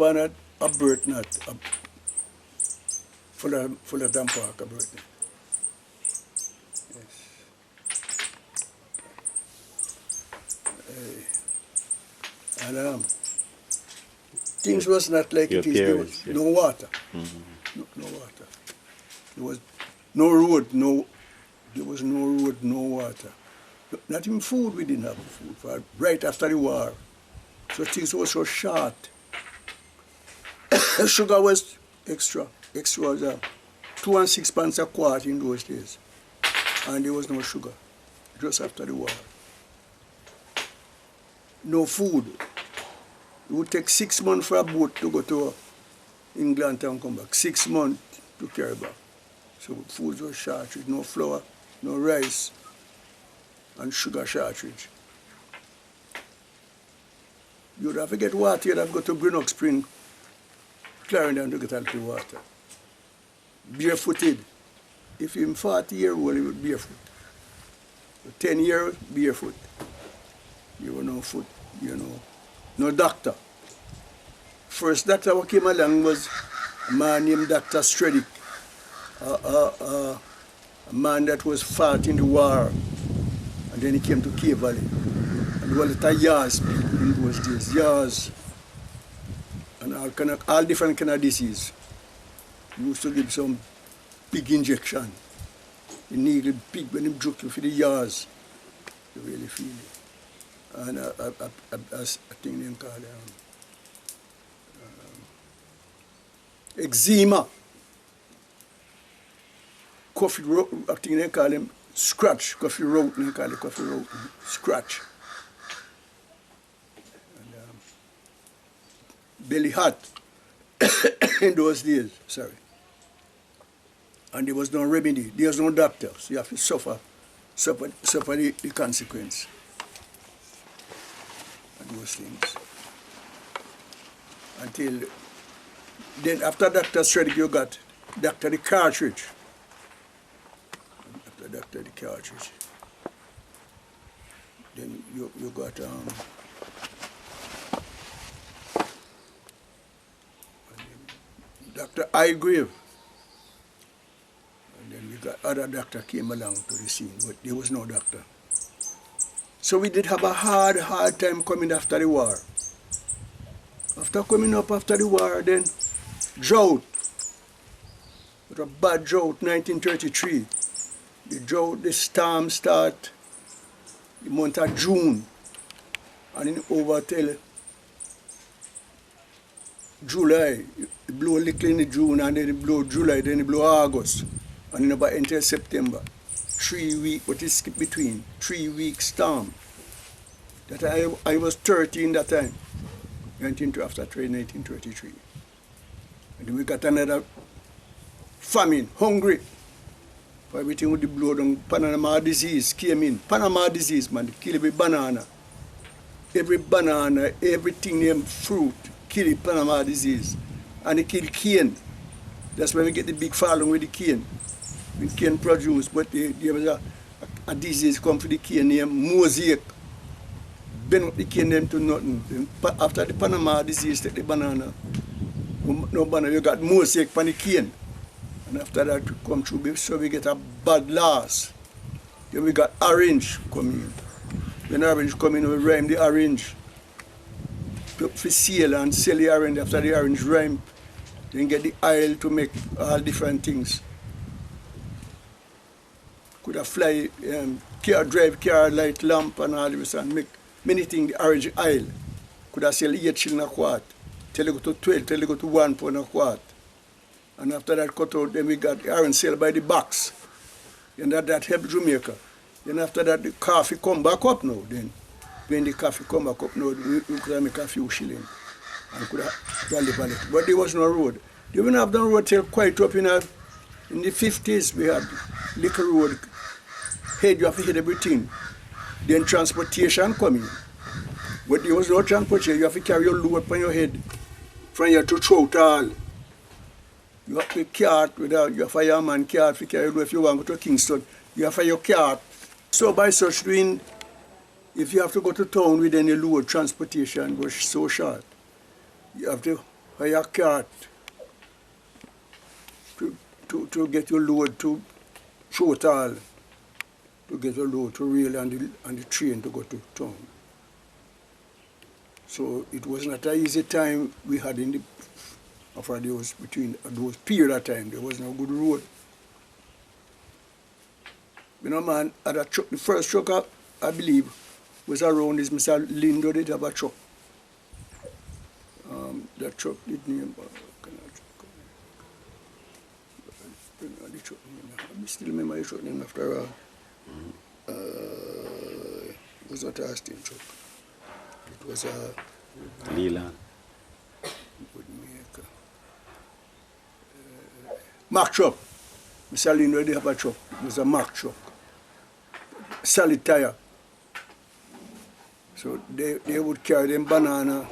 born at a birth nut, Fullerton Park, a birth nut. Yes. And things was not like it is. There was no water. No water. There was no road, there was no road, no water. Not even food, we didn't have food for right after the war. So things were so short. Sugar was extra. Extra was 2 and 6 pence a quart in those days. And there was no sugar, just after the war. No food. It would take 6 months for a boat to go to England and come back. 6 months to carry back. So food was shortage, no flour, no rice, and sugar shortage. You'd have to get water, you'd have to go to Greenock Spring, Clarendon to get a little water. Barefooted. If you're 40-year-old, you would barefoot. 10 years, barefoot. You were no foot, you know. No doctor. First doctor who came along was a man named Dr. Stredick, a man that was fought in the war. And then he came to Cave Valley. And there were little yars in those days, yars. And all different kind of disease. He used to give some big injection. You need a big, when he jerk you for the yars, you really feel it. And a thing they call eczema. Coffee root, I think they call him scratch. Coffee root, they call it coffee root, scratch. And, belly hot in those days, sorry. And there was no remedy, there was no doctor, so you have to suffer the consequence of those things. Until then, after Dr. Stredick, you got Dr. the Cartridge. After Dr. the Cartridge, then you got Dr. Igrave. And then we got other doctor came along to the scene, but there was no doctor. So we did have a hard time coming after the war. After coming up after the war, then drought. It was a bad drought, 1933. The drought, the storm start the month of June. And then over till July. It blow a little in the June, and then it blow July, then it blow August. And then about until September. 3 weeks, but it skip between. 3 week storm. That I was 13 that time. After 1933. And then we got another famine, hungry. For everything with the blood on Panama disease came in. Panama disease, man, they kill every banana. Every banana, everything named fruit, kill Panama disease. And they kill cane. That's why we get the big falling with the cane. With cane produce, but there was a disease come for the cane named mosaic. Bend up the cane them to nothing. After the Panama disease, take the banana. No banana, you got mosaic on the cane. And after that, we come through, so we get a bad loss. Then we got orange coming in. When orange come in, we rime the orange for sale and sell the orange. After the orange rime, then get the oil to make all different things. Could have fly, drive car, light lamp and all this and make many things, the orange oil. Could have sell 8 shillings a quart. Till you go to 12, till you go to 1 pound a quart. And after that cut out, then we got the orange sale by the box. And that helped Jamaica. Then after that, the coffee come back up now. Then when the coffee come back up now, we could make a few shillings. And could have live on it. But there was no road. They didn't have no road till quite up in the 50s. We had little road. Head, you have to hit everything. Then transportation coming. But there was no transportation. You have to carry your load on your head. From here to throat all. You have to cart without your fireman cart to carry if you want to go to Kingston. You have your cart. So by such doing, if you have to go to town with any load, transportation was so short. You have to hire cart to get your load to Shotal, to get your load to rail and the train to go to town. So it was not an easy time we had in the after those between those period of time. There was no good road. You know, man, at a truck, the first truck I believe was around this Mr. Lindo did have a truck. That truck did name. I still remember the truck name after all. It was not a Austin truck. It was a Newland. Mack truck. Mr. Lindo did have a truck. It was a Mack truck. Solid tire. So they would carry them banana.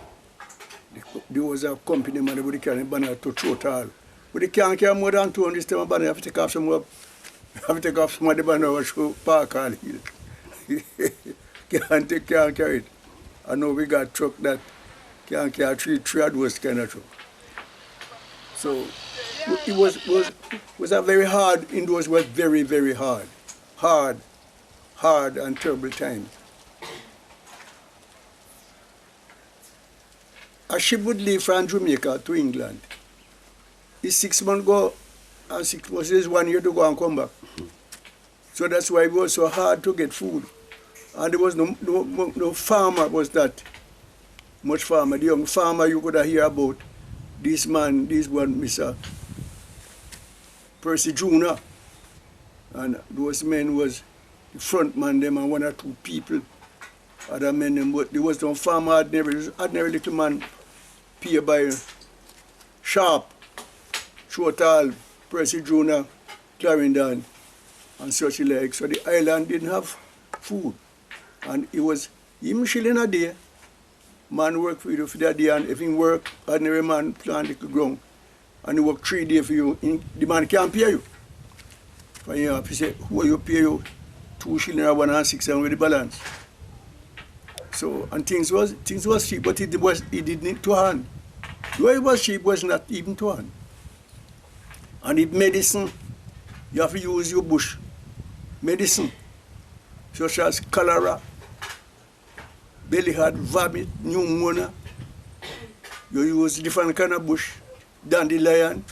There was a company man that would carry them banana to Total. But they can't carry more than 200 stem banana. You have to take off some more. You have to take off some of the banana to park all hill. Can't carry it. I know we got truck that can't carry three of those kind of truck. So it was a very hard, indoors was very, very hard. Hard and terrible time. A ship would leave from Jamaica to England. It's 6 months go, and 6 months is 1 year to go and come back. So that's why it was so hard to get food. And there was no farmer was that much farmer. The young farmer you could hear about, this one, Mr. Percy Jr. And those men was the front man them and 1 or 2 people. Other men them, but there was no farmer, ordinary little man, pay by Sharp, Shotal, Percy Jr., Clarendon, and such like. So the island didn't have food. And it was even shilling a day. Man work for you for that day, and if he work, ordinary man plant the ground, and he work 3 days for you, the man can't pay you. For you have to say, who you pay you 2 shillings or 1 and 6 and with the balance. So, and things was cheap, but it didn't to hand. The way it was cheap was not even to hand. And if medicine, you have to use your bush. Medicine, such as cholera, belly heart, vomit, pneumonia. You use different kind of bush, dandelion.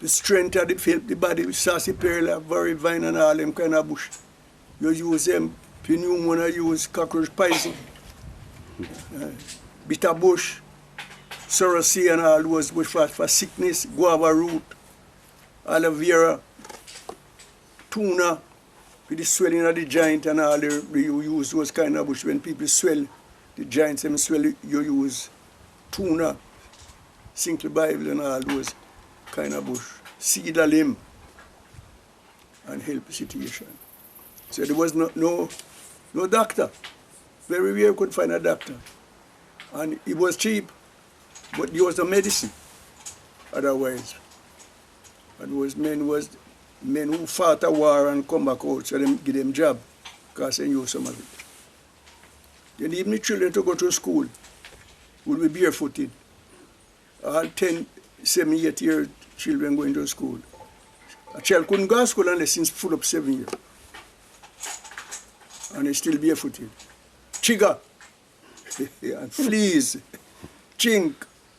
The strength of the body, sarsaparilla, very vine and all them kind of bush. You use them. Pneumonia use cockroach poison, bitter bush, sorosea and all those bush for sickness, guava root, aloe vera, tuna, with the swelling of the joint and all, you use those kind of bush. When people swell, the joints them swell, you use tuna, Single Bible and all those kind of bush, cedar limb, and help the situation. So there was no doctor. Very rare could find a doctor. And it was cheap, but there was no medicine otherwise. And those men who fought a war and come back out, so them give them job, because they knew some of it. Then even the children to go to school would be barefooted. All 10, 7, 8 year children going to school. A child couldn't go to school unless he's full up 7 years. And they still barefooted. Chigga, and fleas, chink,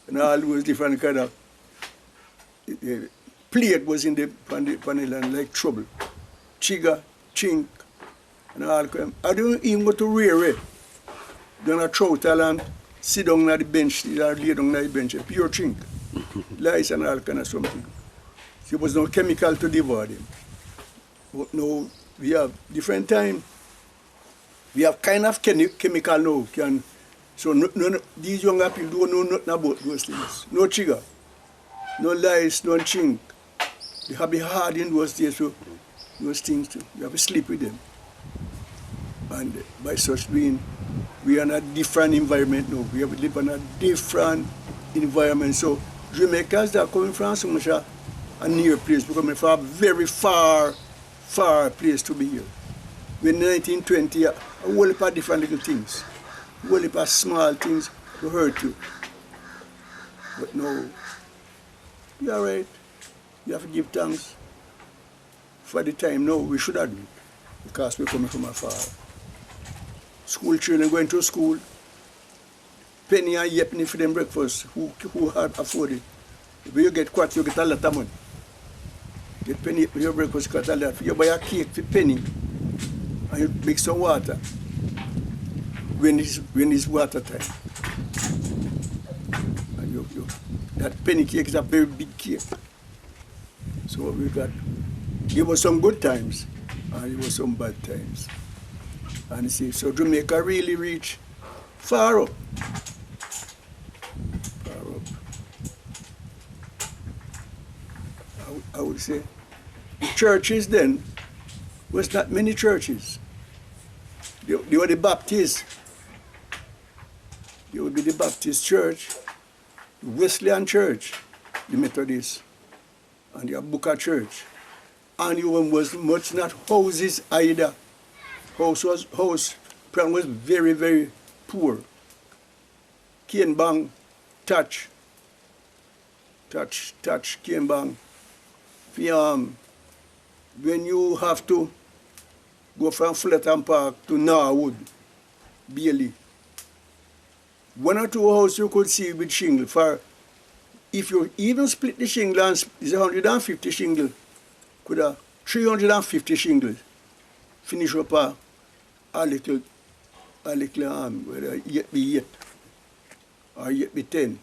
and all those different kind of plate was in the land like trouble. Chigga, chink, and all kind. I don't even go to rear it. Then I throw it and sit down on the bench, or lay down on the bench, pure chink. Lice and all kind of something. There was no chemical to devour them. But now we have different time. We have kind of chemical now. So these young people don't know nothing about those things. No trigger, no lice, no chink. They have been hard in those days, so those things too. You have to sleep with them. And by such being, we are in a different environment now. We have to live in a different environment. So Jamaicans that are coming from so much a near place, we're coming from a very far place to be here. In 1920, a whole heap of different little things, a whole heap of small things to hurt you. But no, you're all right. You have to give thanks for the time now. We should have do it because we're coming from afar. School children going to school, penny and yeppenny for them breakfast. Who had afford it? If you get quart, you get a lot of money. Get penny for your breakfast, you get a lot. You buy a cake for penny and you mix some water when it's water time. And that penny cake is a very big cake. So we got, there was some good times and there was some bad times. And you see, so Jamaica really reached far up. Far up. I would say the churches then was not many churches. They were the Baptists. There would be the Baptist church, the Wesleyan church, the Methodist, and the Abuka church. And there was much not houses either. House plan was very, very poor. Cane bang, touch, cane bang. When you have to go from Fullerton Park to Norwood, Bailey, one or two houses you could see with shingle. For if you even split the shingle and it's 150 shingle, could have 350 shingles. Finish up a little whether yet be 8 or yet be 10.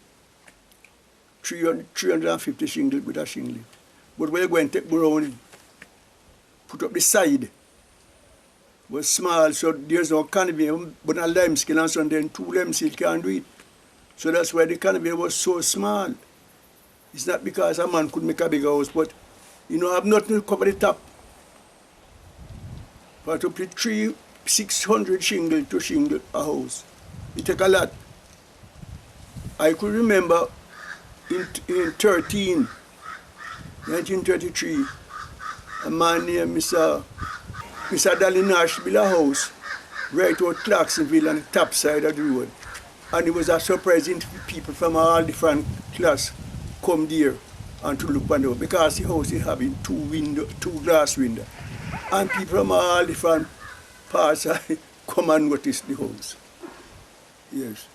350 shingles with a shingle. But when you go and take around, put up the side, was small, so there's no canopy, but a limeskin and so then 2 limeskin can't do it. So that's why the canopy was so small. It's not because a man could make a bigger house, but you know, have nothing to cover the top. But to put 600 shingle to shingle a house, it take a lot. I could remember in 1933, a man named Mr. Dalinash built a house right out Clarksonville on the top side of the road. And it was a surprising people from all different class come there and to look on the house because the house is having 2 glass windows. And people from all different parts come and notice the house. Yes,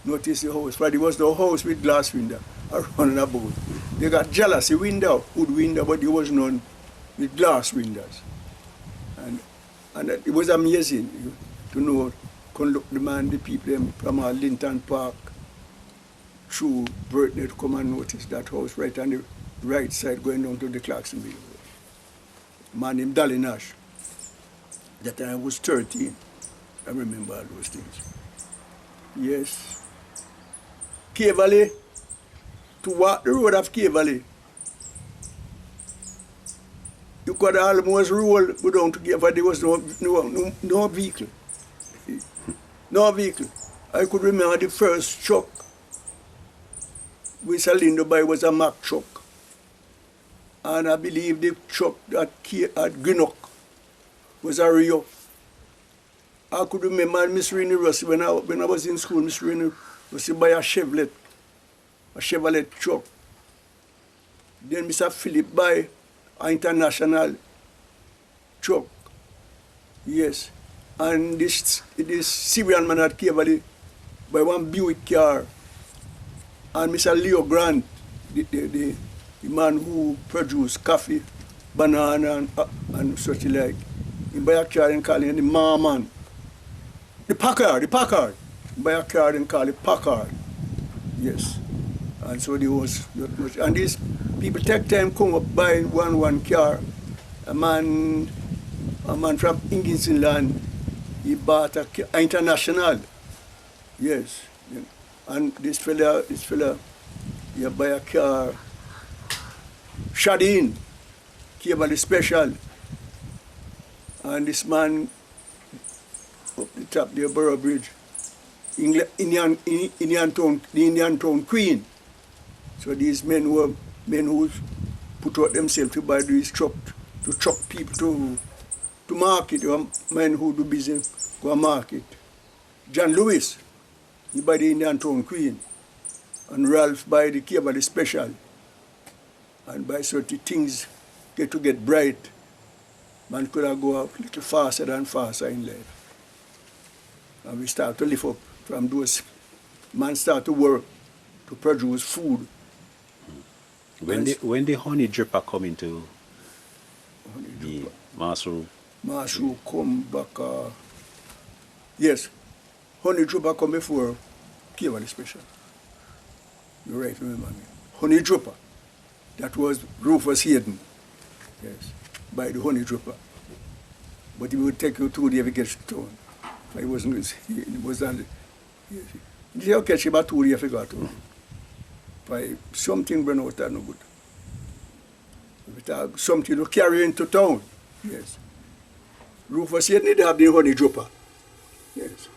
notice the house. But there was no house with glass window around about. They got jealousy window, wood window, but there was none with glass windows. And it was amazing to know, can look the man, the people them from Linton Park through birthday to come and notice that house right on the right side going down to the Clarksonville. Man named Dalinash. That time I was 13. I remember all those things. Yes. Cave Valley, to walk the road of Cave Valley, you could almost roll go down to Cave Valley. There was no vehicle. No vehicle. I could remember the first truck with Salindo by was a Mack truck. And I believe the truck at Greenock was a Rio. I could remember Miss Rennie Rossi when I was in school. Miss Rennie Rossi buy a Chevrolet truck. Then Mr. Philip buy an international truck. Yes. And this Syrian man at Cave Valley buy one Buick car. And Mr. Leo Grant, the man who produced coffee, banana, and such like. He buy a car and call it the Marman. The Packard. He buy a car and call it Packard. Yes. And so there was not much. And these people take time come up buy one car. A man from Ingerson land, he bought a car, international. Yes. And this fella, he buy a car, Shadeen, Cave Valley Special. And this man up the top there, Borough Bridge, Indian Town Queen. So these men who put out themselves to buy these truck, to truck people to market, or men who do business go market. John Lewis, he buy the Indian Town Queen. And Ralph buy the cable special. And by certain things get bright, man could have go up a little faster and faster in life. And we start to lift up from those, man start to work to produce food. When the honey dripper come into the Maas room? Maas room come back, yes, honey dripper come before cable special. You're right, remember me. Honey dripper. That was Rufus Hayden, yes, by the honey dripper. But he would take you 2 days to get to town. It was on the, you catch him about 2 days to go to. By something burn out, that no good. But something to carry into town, yes. Rufus Hayden need to have the honey dripper, yes.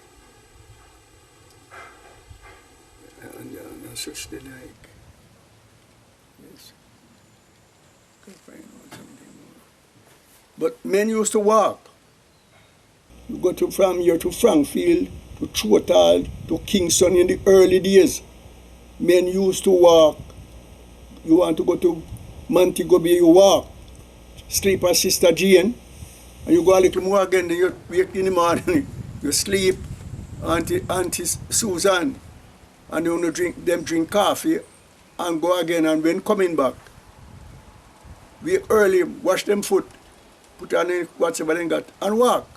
And such the like. But men used to walk. You go from here to Frankfield, to Chotal, to Kingston in the early days. Men used to walk. You want to go to Montego Bay, you walk. Sleep at Sister Jane, and you go a little more again, then you wake in the morning. You sleep, Auntie Susan, and you drink coffee, and go again, and when coming back, we early wash them foot, put on whatever they got, and walk.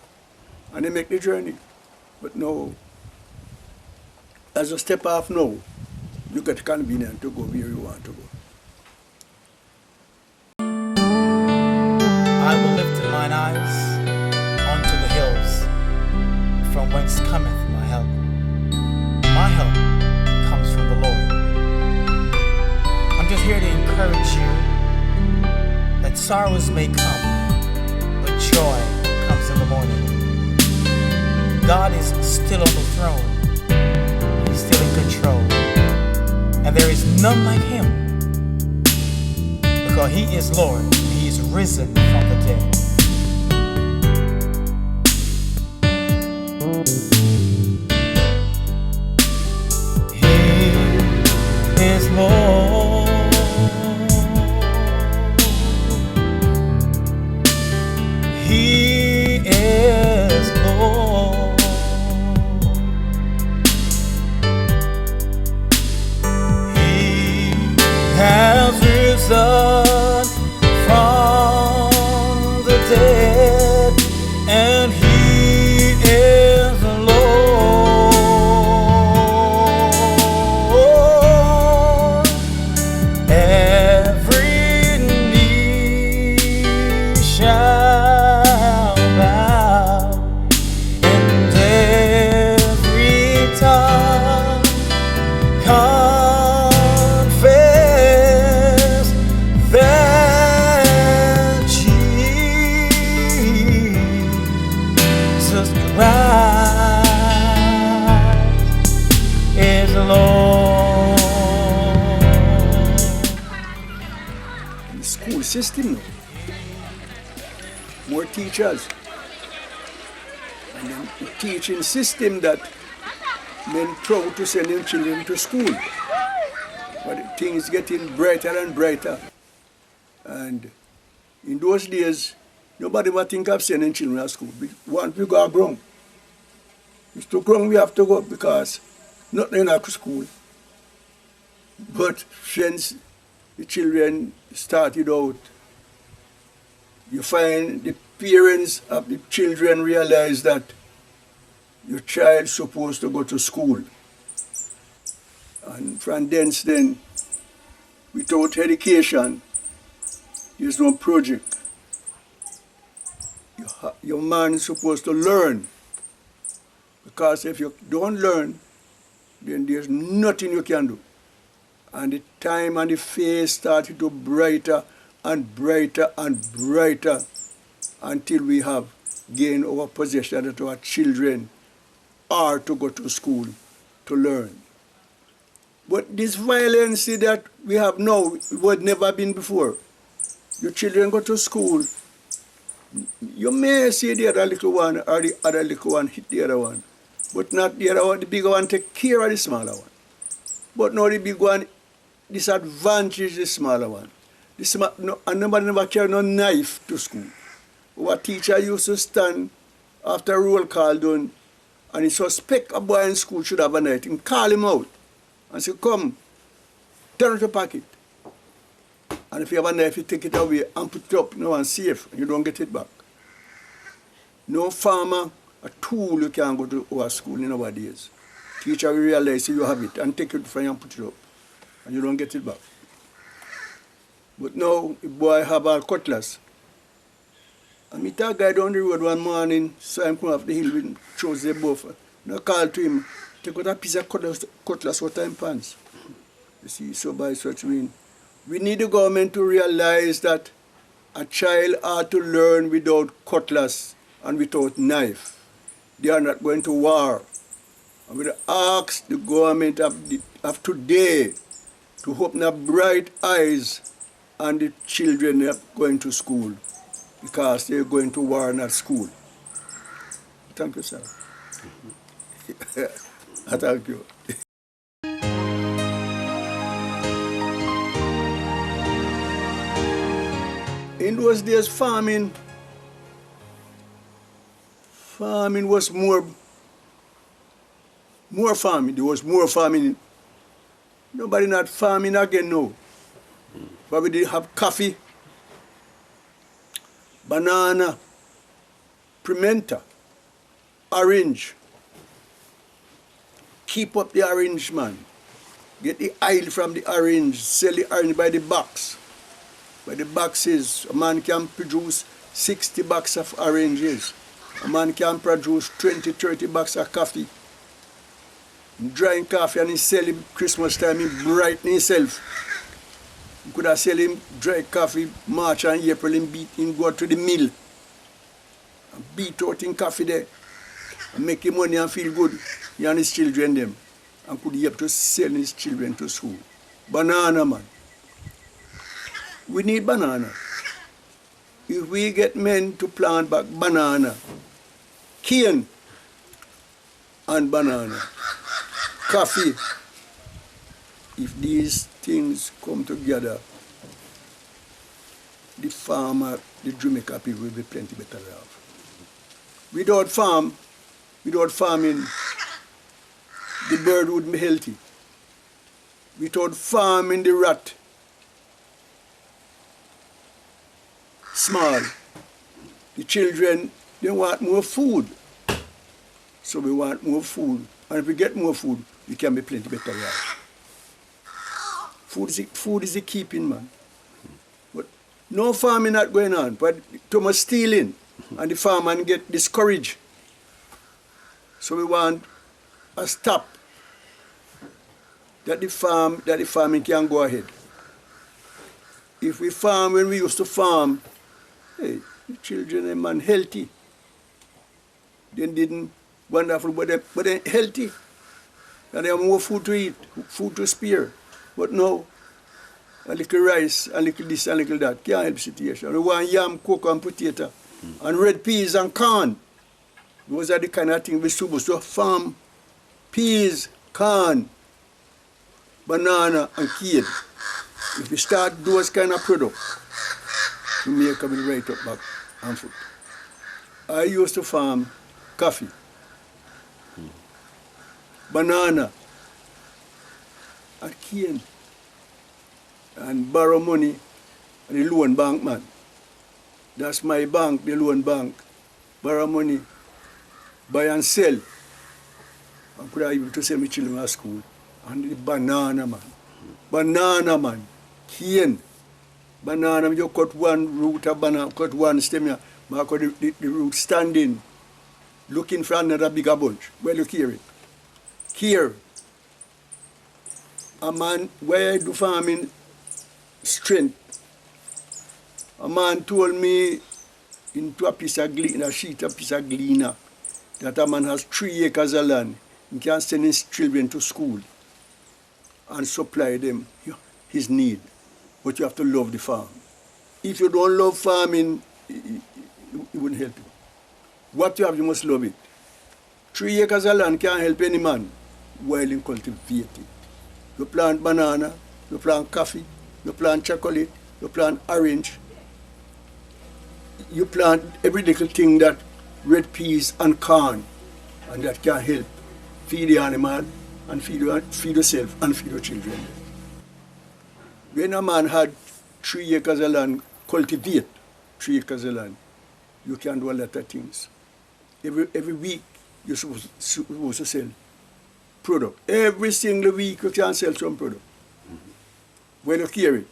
And they make the journey. But no, as a step off now, you get convenient to go where you want to go. I will lift mine eyes unto the hills, from whence cometh my help. My help comes from the Lord. I'm just here to encourage you that sorrows may come, but joy comes in the morning. God is still on the throne. He's still in control. And there is none like him, because he is Lord, and he is risen from the dead. He is Lord. He is Lord. He has risen from the dead, and he is Lord. Every knee shall bow, and every tongue confess that Jesus Christ is Lord. The school system now. More teachers. And then the teaching system that men proud to send their children to school. But things getting brighter and brighter. And in those days, nobody would think of sending children to school. Once we go grown. It's too grown we have to go because nothing after school. But since the children started out, you find the parents of the children realize that your child's supposed to go to school. And from thence then, without education, there's no project. Your man is supposed to learn. Because if you don't learn, then there's nothing you can do. And the time and the face started to brighter and brighter and brighter until we have gained our possession that our children are to go to school to learn. But this violence that we have now was never been before. Your children go to school, you may see the other little one or the other little one hit the other one, but not the other one, the bigger one take care of the smaller one. But now the big one disadvantage the smaller one. And nobody never carry no knife to school. Our teacher used to stand after roll call done, and he suspect a boy in school should have a knife, and call him out and say, come, turn out your pocket. And if you have a knife, you take it away and put it up now and safe, and you don't get it back. No farmer, a tool you can go to our school in nowadays. Teacher will realize you have it and take it from you and put it up, and you don't get it back. But now, the boy have a cutlass. I meet a guy down the road one morning, saw him come off the hill with chose the buffer. And I called to him, take out a piece of cutlass out of his pants. You see, so by such mean. We need the government to realize that a child ought to learn without cutlass and without knife. They are not going to war. And we ask the government of today to open up bright eyes on the children that are going to school, because they're going to war at school. Thank you, sir. Thank you. In those days, farming was more farming. There was more farming. Nobody not farming again now. But we did have coffee, banana, pimenta, orange. Keep up the orange, man. Get the oil from the orange, sell the orange by the box. By the boxes, a man can produce 60 boxes of oranges. A man can produce 20, 30 boxes of coffee. Drying coffee, and he sell him Christmas time, he brighten himself. You could have sell him dry coffee March and April, and beat him, go to the mill and beat out in coffee there and make him money and feel good. He and his children them, and could help to sell his children to school. Banana, man. We need banana. If we get men to plant back banana, cane and banana, coffee, if these things come together, the farmer, the Jamaica people will be plenty better off. Without farming, the bird would be healthy. Without farming, the rat small. The children, they want more food. So we want more food. And if we get more food, we can be plenty better off. Food is the keeping, man. But no farming not going on, but too much stealing, and the farmer get discouraged. So we want a stop that the farming can go ahead. If we farm when we used to farm, hey, the children and man healthy. They didn't wonderful, but they're healthy. And they have more food to eat, food to spare. But now, a little rice, a little this, a little that, can't help the situation. We want yam, cocoa, and potato, and red peas and corn. Those are the kind of things we're supposed to farm. Peas, corn, banana, and cane. If we start those kind of products, Jamaica will right up back on foot. I used to farm coffee, banana, and cane, and borrow money at the loan bank, man. That's my bank, the loan bank. Borrow money, buy and sell. I could have able to send my children to school. And the banana, man. Banana, man. Cane. Banana, you cut one root of banana, cut one stem here, but cut the root standing, looking for another bigger bunch. Well, look here. Here, a man, where I do farming strength, a man told me into a piece of glina, a sheet of piece of glina, that a man has 3 acres of land. He can send his children to school and supply them his need. But you have to love the farm. If you don't love farming, it wouldn't help you. What you have, you must love it. 3 acres of land can't help any man while he cultivates it. you plant banana, you plant coffee, you plant chocolate, you plant orange. You plant every little thing that red peas and corn, and that can help feed the animal and feed yourself and feed your children. When a man had 3 acres of land, cultivate 3 acres of land, you can do a lot of things. Every week you're supposed to sell product. Every single week you can sell some product. When you care it.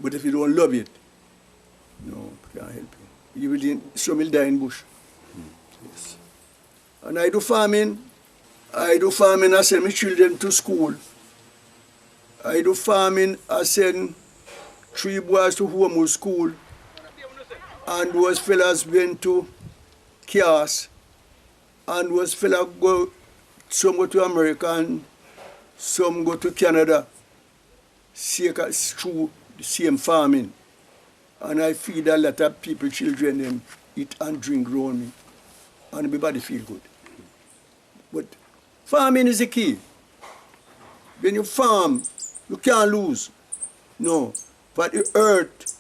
But if you don't love it, no, it can't help you. Some will die in bush. Yes. And I do farming. I send my children to school. I do farming, I send 3 boys to home school. And those fellas went to CAS. And those fellas some go to America and some go to Canada. Through the same farming. And I feed a lot of people, children, them eat and drink around me. And everybody feel good. But farming is the key. When you farm, you can't lose. No. But the earth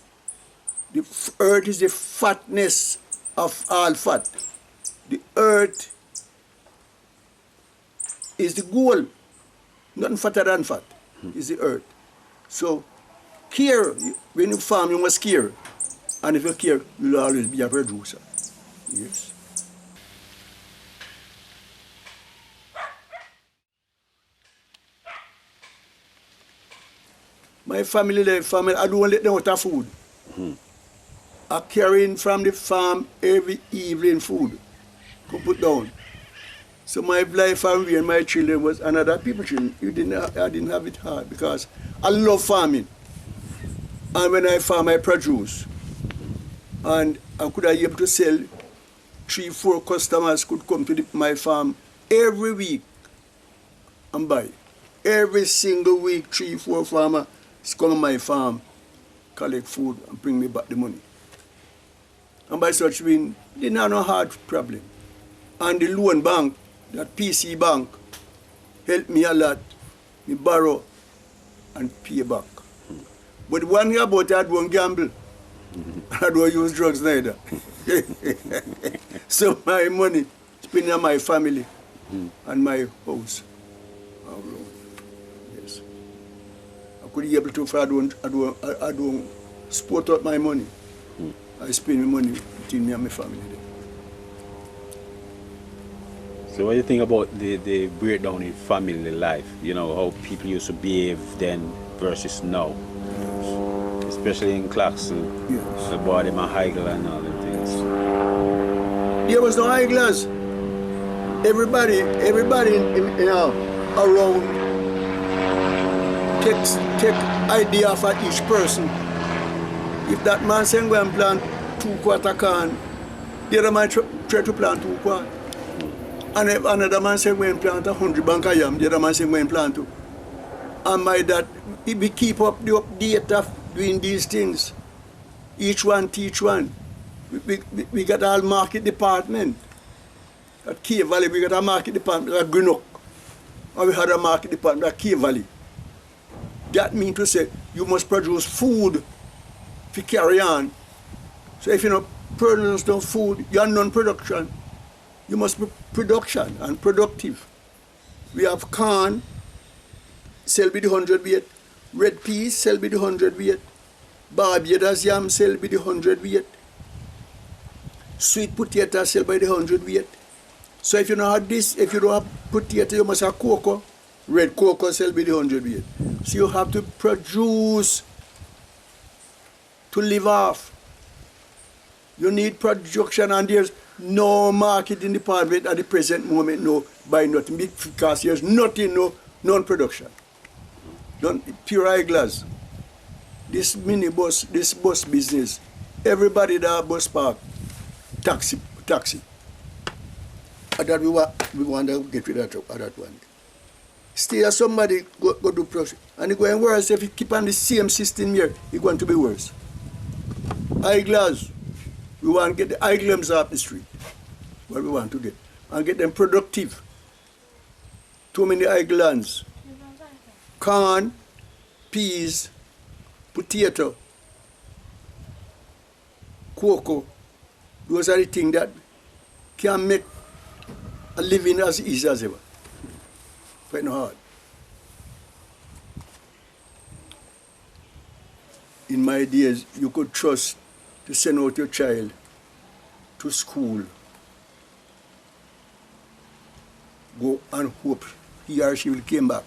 is the fatness of all fat. The earth is the goal. Nothing fatter than fat is the earth. So, care. When you farm, you must care. And if you care, you'll always be a producer. Yes. My family, I don't let them out of food. I carry in from the farm every evening food to put down. So my life and my children was another people's children. I didn't have it hard because I love farming. And when I farm, I produce. And I could be able to sell 3-4 customers could come to my farm every week and buy. Every single week, 3-4 farmers come to my farm, collect food and bring me back the money. And by such means, they didn't have no hard problem. And the loan bank, that PC bank, helped me a lot. Me borrow and pay back. But one thing about it, I don't gamble. I don't use drugs neither. So my money spending on my family and my house. Yes. I could be able to, if I don't sport out my money. I spend my money between me and my family. So what do you think about the breakdown in family life? You know, how people used to behave then versus now? Yes. Especially in Clarkson. Yes. The boy, them high glass and all them things. There was no high glass. Everybody around take idea for each person. If that man saying go and plant 2 quarter can, the other man try to plant 2 quarter. And if another man say go and plant 100 bank of yam, the other man say go and plant 2. And by that, we keep up the update of doing these things. Each one teach one. We got our market department. At Cave Valley, we got a market department at Greenock. And we had a market department at Cave Valley. That means to say, you must produce food to carry on. So if you don't produce no food, you are non-production. You must be production and productive. We have corn, sell by the 100 weight. Red peas, sell by the 100 weight. Barbados yam, sell by the 100 weight. Sweet potato, sell by the 100 weight. So if you don't have this, if you don't have potato, you must have cocoa. Red cocoa, sell by the 100 weight. So you have to produce to live off. You need production, and there's no marketing department at the present moment, no, buy nothing, because there's nothing, no, non-production. Pure eyeglass. This minibus, this bus business, everybody that bus park, taxi. And that we want to get rid of that one. Still somebody go do production. And it's going worse. If you keep on the same system here, it's going to be worse. Eyeglass. We want to get the eyeglass off the street. What we want to get. And get them productive. Too many eyeglass. corn, peas, potato, cocoa. Those are the things that can make a living as easy as ever. Quite not hard. In my days, you could trust to send out your child to school, go and hope he or she will come back.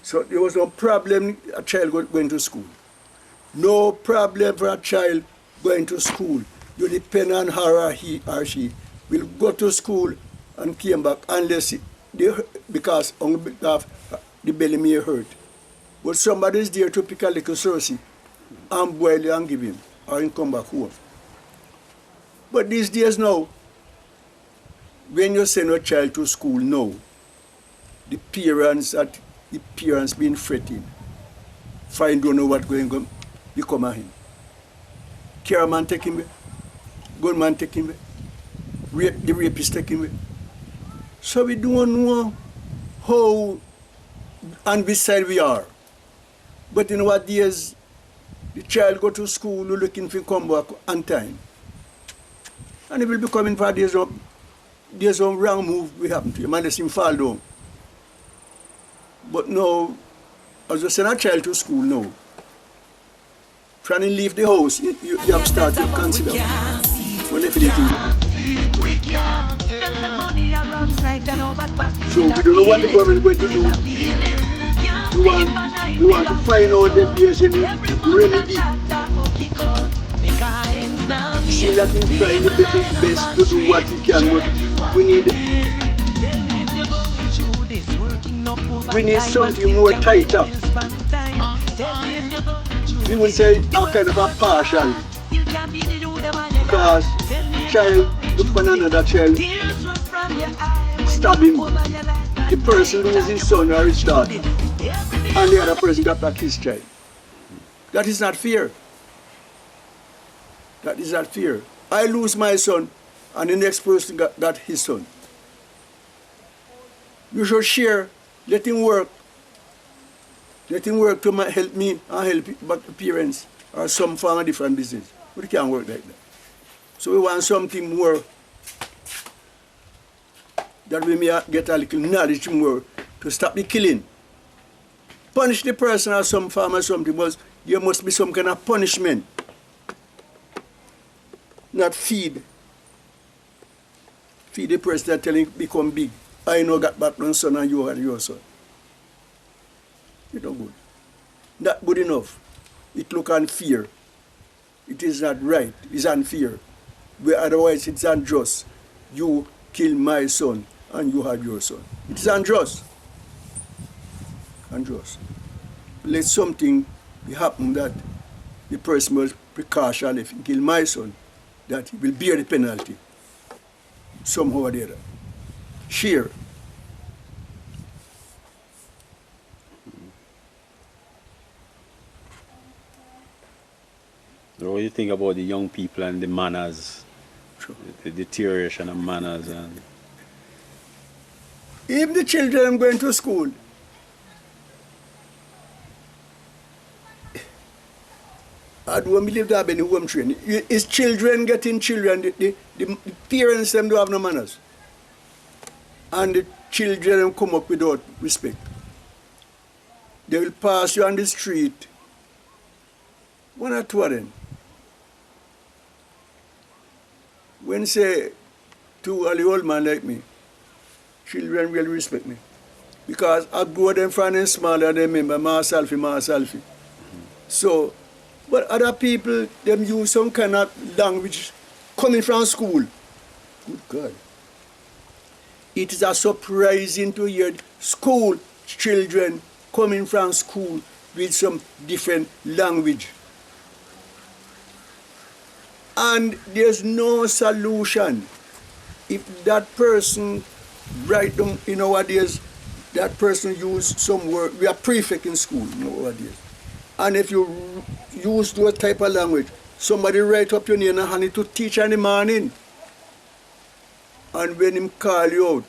So there was no problem a child going to school. No problem for a child going to school. You depend on her or he or she will go to school and come back unless because of the belly may hurt. But somebody is there to pick a little saucy and boil it and give him, or he come back home. But these days now, when you send a child to school now, the parents being fretting, find don't know what going to become of him. Care man take him away, gunman take him away, the rapist take him away. So we don't know how and which side we are. But in what years the child go to school looking for come back on time. And he will be coming for there's some wrong move will happen to him unless him fall down. But now, as you send a child to school now, trying to leave the house, you have started to consider what if it So we don't know what the government is going to do. We want to find out that there's any remedy. See that he's trying to do his best to do what he can, but we need something more tighter. We won't say a kind of a partial. Because child look for another child, stab him. The person loses his son or his daughter, and the other person got back his child. That is not fair. That is not fair. I lose my son, and the next person got his son. You should share. Let him work. Let him work to help me and help back the parents or some form of different business. But it can't work like that. So we want something more that we may get a little knowledge more to stop the killing. Punish the person or some form or something, but there must be some kind of punishment. Not feed. Feed the person that telling become big. I know got back one son and you had your son. It's not good. Not good enough. It look unfair. It is not right. It's unfair. Where otherwise it's unjust. You kill my son and you had your son. It is unjust. Unjust. Let something happen that the person must precaution if he kill my son, that he will bear the penalty somehow or the other. Share. What do you think about the young people and the manners, Sure. the deterioration of manners? And If the children are going to school, I don't believe that any home training. Is children getting children, the parents them don't have no manners. And the children come up without respect. They will pass you on the street. One or two of them. When say to a old man like me, children will respect me. Because I grow them from them small and they remember Maas Alphie, Maas Alphie. So, but other people, them use some kind of language coming from school. Good God. It is a surprising to hear school children coming from school with some different language. And there's no solution. If that person, right nowadays, that person use some word, we are prefect in school nowadays. And if you use those type of language, somebody write up your name and hand it to teacher in the morning. And when him call you out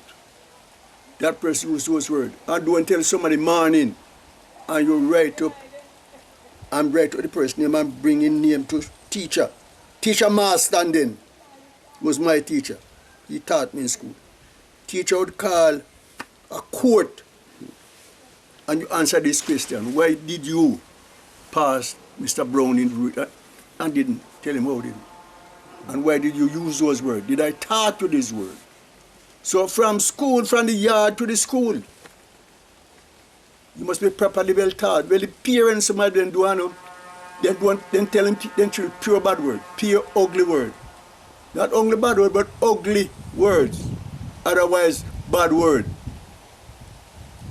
that person used those words. And don't tell somebody morning and you write up and write up the person's name and bring in name to teacher. Teacher Maas Standing was my teacher. He taught me in school. Teacher would call a court and you answer this question. Why did you pass Mr. Brown in and didn't tell him how did you? And why did you use those words? Did I talk to this word? So from school, from the yard to the school, you must be properly well taught. Well, the parents might then do, then tell them, then children pure bad word, pure ugly word. Not only bad word, but ugly words. Otherwise, bad word.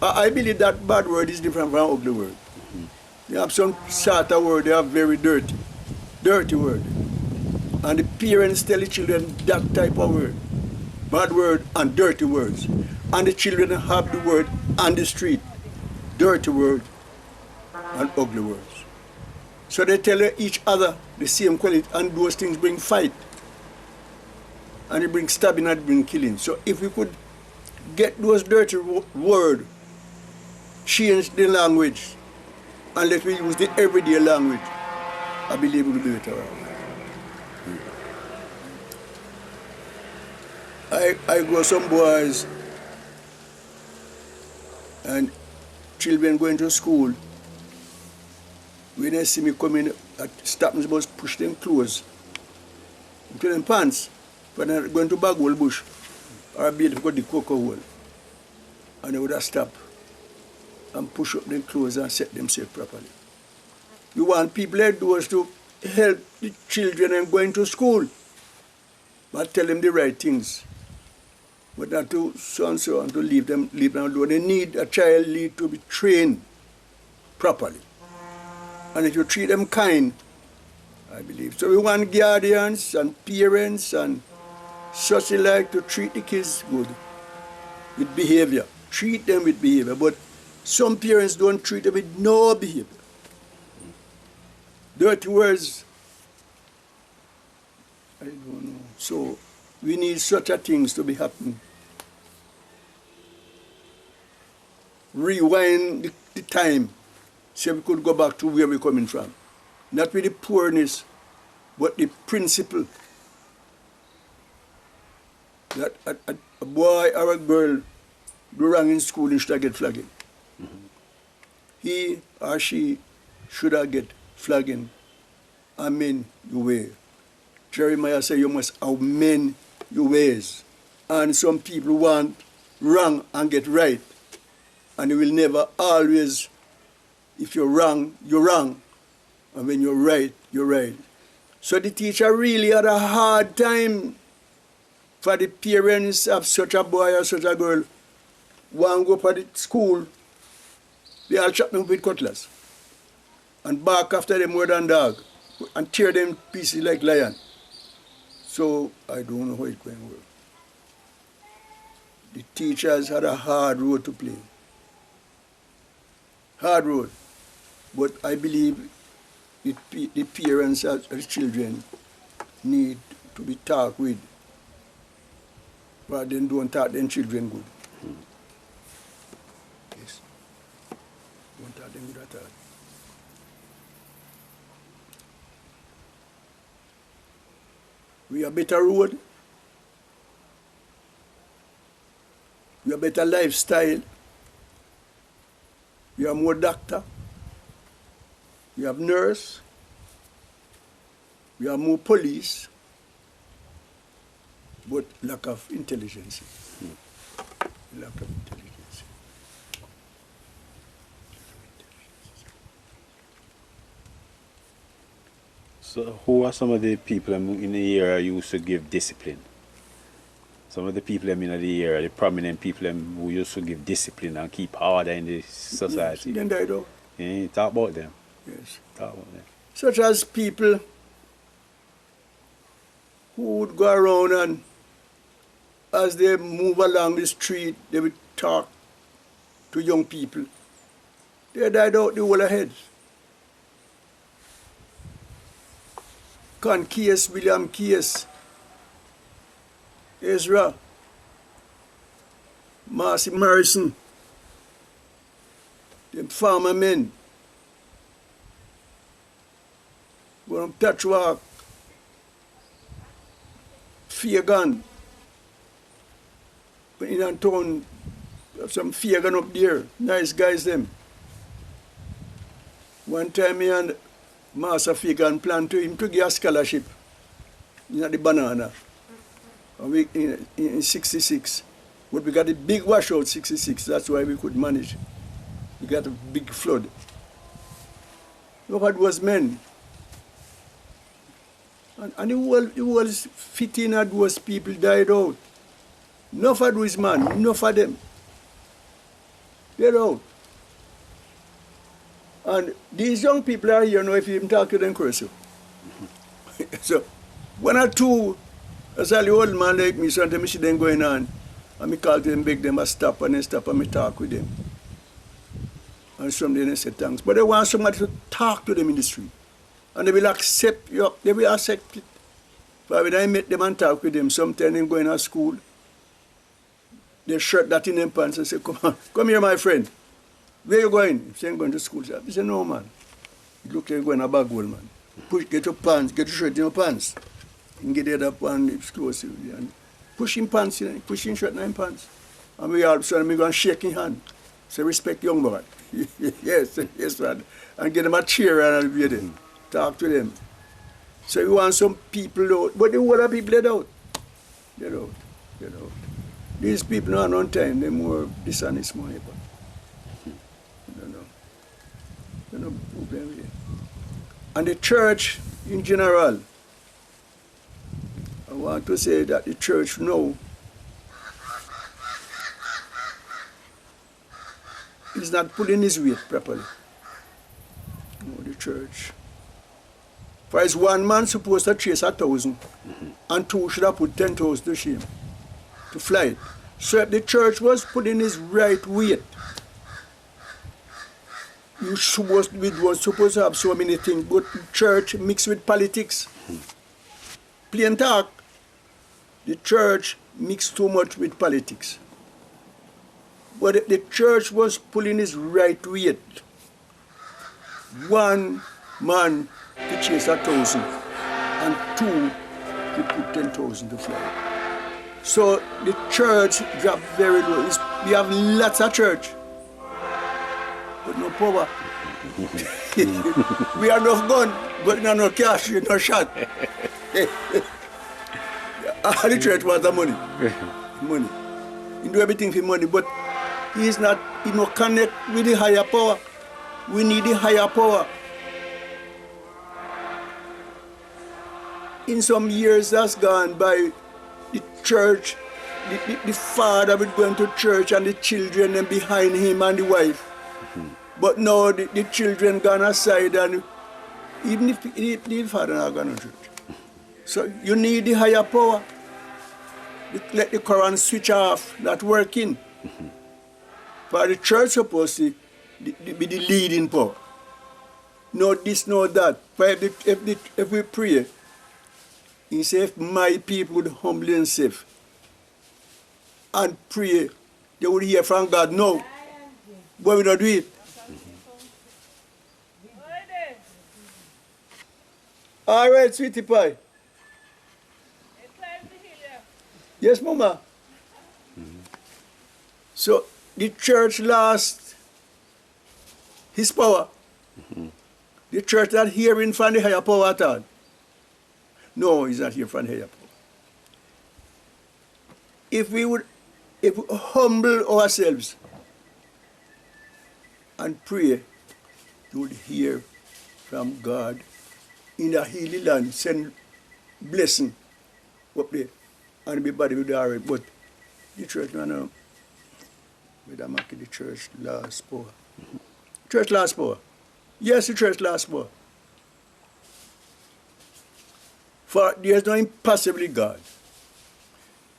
I believe that bad word is different from ugly word. They have some sort of word, they have very dirty word. And the parents tell the children that type of word. Bad word and dirty words. And the children have the word on the street. Dirty word and ugly words. So they tell each other the same quality, and those things bring fight. And it brings stabbing and it brings killing. So if we could get those dirty words, change the language, and let we use the everyday language, I believe we will do it all right. I go some boys and children going to school. When they see me coming, I stop me about push them clothes into them pants. When they're going to Bagwell Bush or build for the cocoa hole. And they would have stopped and push up them clothes and set themselves properly. You want people like those to help the children and going to school, but tell them the right things. But not to so and so and to leave them alone. They need a child need to be trained properly. And if you treat them kind, I believe. So we want guardians and parents and such like to treat the kids good with behavior. Treat them with behavior. But some parents don't treat them with no behavior. Dirty words, I don't know. So we need such a things to be happening. Rewind the time so we could go back to where we're coming from. Not with the poorness, but the principle that a boy or a girl do wrong in school and should get flogging. He or she should get flogging. Amen your way. Jeremiah said you must amend your ways. And some people want wrong and get right. And you will never always, if you're wrong, you're wrong. And when you're right, you're right. So the teacher really had a hard time for the parents of such a boy or such a girl. One go to the school, they all chop them with cutlass. And bark after them more than dog. And tear them pieces like lion. So I don't know how it's going to work. The teachers had a hard road to play. Hard road. But I believe the parents and the children need to be talked with. But then don't talk them children good. Yes. Don't talk them good at all. We have better road. We have better lifestyle. We have more doctor. We have nurse. We have more police. But lack of intelligence. Lack of intelligence. So who are some of the people in the area you used to give discipline? Some of the people in the area, the prominent people who used to give discipline and keep order in the society. Yes, then died out. Yeah, talk about them. Yes. Talk about them. Such as people who would go around and as they move along the street, they would talk to young people. They died out the whole ahead. Con Case, William Case, Ezra. Marcy Morrison, them farmer men, go on touch walk, fear gun. In a town, some fear gun up there, nice guys them. One time me and Maas Alphie plan to him to get a scholarship in the banana. In 66. But we got a big washout 66, that's why we could manage. We got a big flood. Nobody was men. And it was fitting that those people died out. Enough of those man, enough of them. They're out. And these young people are here now, if you even talk to them, curse you. So, one or two, as all the old man like me, sometimes I see them going on, and I call them, beg them, I stop, and they stop, and I talk with them. And someday they say thanks. But they want somebody to talk to them in the street. And they will accept you, they will accept it. But when I meet them and talk with them, sometimes they go in a school, they shirt that in their pants and say, come here, my friend. Where you going? He say, I'm going to school. He say, no, man. You look like you're going a bag hole, man. Get your pants, get your shirt in your pants. And get the other one explosive. And push him pants, push him shirt in his pants. And we all of a sudden, we go and shake his hand. Say, respect young boy. Yes, man. And get them a chair and I'll be there. Talk to them. So you want some people out. But the older people, they're out. They're out. They're out. These people are on time, they're more dishonest money. I don't know. I don't know. And the church in general, I want to say that the church now is not pulling his weight properly. No, the church. For is one man supposed to chase 1,000, and two should have put 10,000 to shame, to fly it. So if the church was putting his right weight, you was supposed to have so many things, but church mixed with politics. Plain talk, the church mixed too much with politics. But if the church was pulling his right weight, one man to chase 1,000 and two to put 10,000 to fly. So the church dropped very low. We have lots of church, but no power. We have enough gun, but no cash, no shot. All the church wants the money. Money. He do everything for money, but he no connect with the higher power. We need the higher power. In some years that's gone by, the church, the father would go into church and the children and behind him and the wife. But now the children gone aside and even if the father not gone to church. So you need the higher power. Let the Quran switch off, not working. But the church supposed to be the leading power. No this, no that. But if we pray, he said, if my people would humble themselves and pray, they would hear from God. No, but we don't do it. All right, sweetie pie. Yes, Mama. So the church lost his power. The church not hearing from the higher power at all. No, he's not here from the higher power. If we humble ourselves and pray, you would hear from God in the healing land, send blessing up there, and everybody will be all right. But the church, no, we don't make the church lost power. Church lost power. Yes, the church lost power. For there is no impossible God.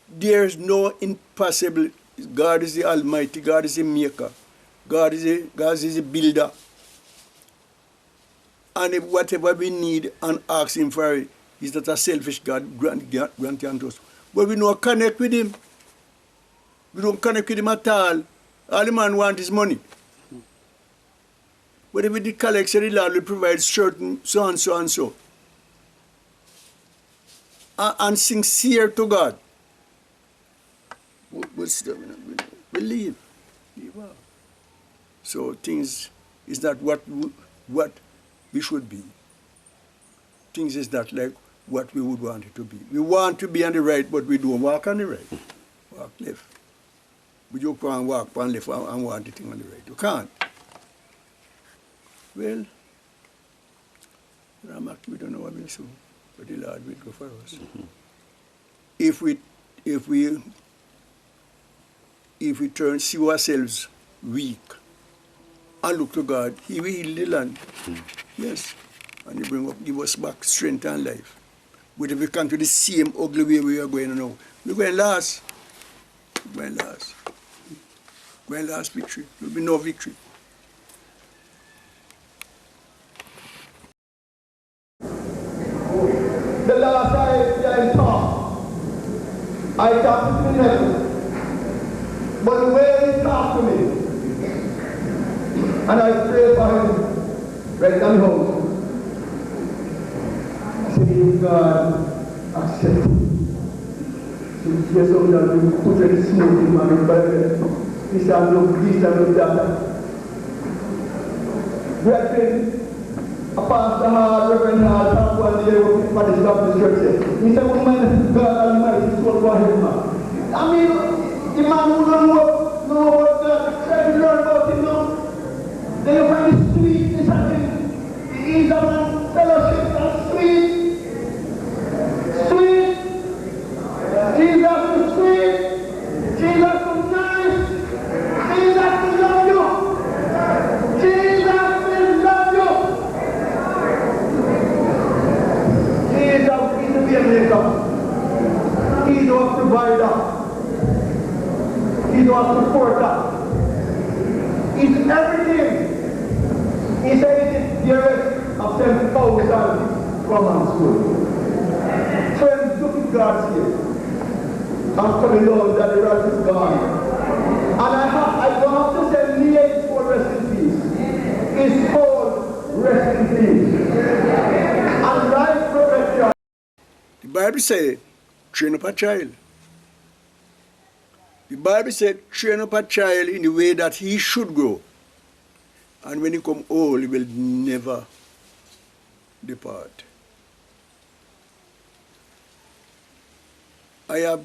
There is no impossible. God is the Almighty. God is the Maker. God is the Builder. And if whatever we need and ask Him for it, is that a selfish God grant unto us. But we don't connect with Him. We don't connect with him at all. All the man wants is money. But if we did collect, say the Lord will provide certain so and so and so. And sincere to God. Believe. So things is not what we should be. Things is not like what we would want it to be. We want to be on the right, but we don't walk on the right. Walk left. We just go and walk on left and want the thing on the right. You can't. Well, we don't know what we'll do, but the Lord will go for us. If we see ourselves weak and look to God, He will heal the land. Yes. And He give us back strength and life. But if we come to the same ugly way we are going now, we're going last. We're going last. We're going last victory. There will be no victory. The last I talked to him never. But the way he talked to me, and I prayed for him right down home. I said, God, accept him. So yes, I'm not going to put any smoke in my belly. He said, look this and look that. Brethren, a pastor hard, Reverend hard, talk one day for the Baptist church. He said, woman, God Almighty, is what for him, man. I mean, the man who don't know what God, try to learn about him now. Then you find the sweetness of him. He's a man, fellowship, and sweet. Sweet. Jesus is sweet. Jesus is nice. Jesus will love you. Jesus will love you. He's the way maker. He's our provider. He's our supporter. He's everything. He said it is dearest of 10,000 common school. Friends, look at God's here. I'm coming down that the wrath is gone. And I don't have to say me is called rest in peace. It's called rest in peace. And life protection. The Bible says, train up a child. The Bible said, train up a child in the way that he should grow. And when he come old, he will never depart. I have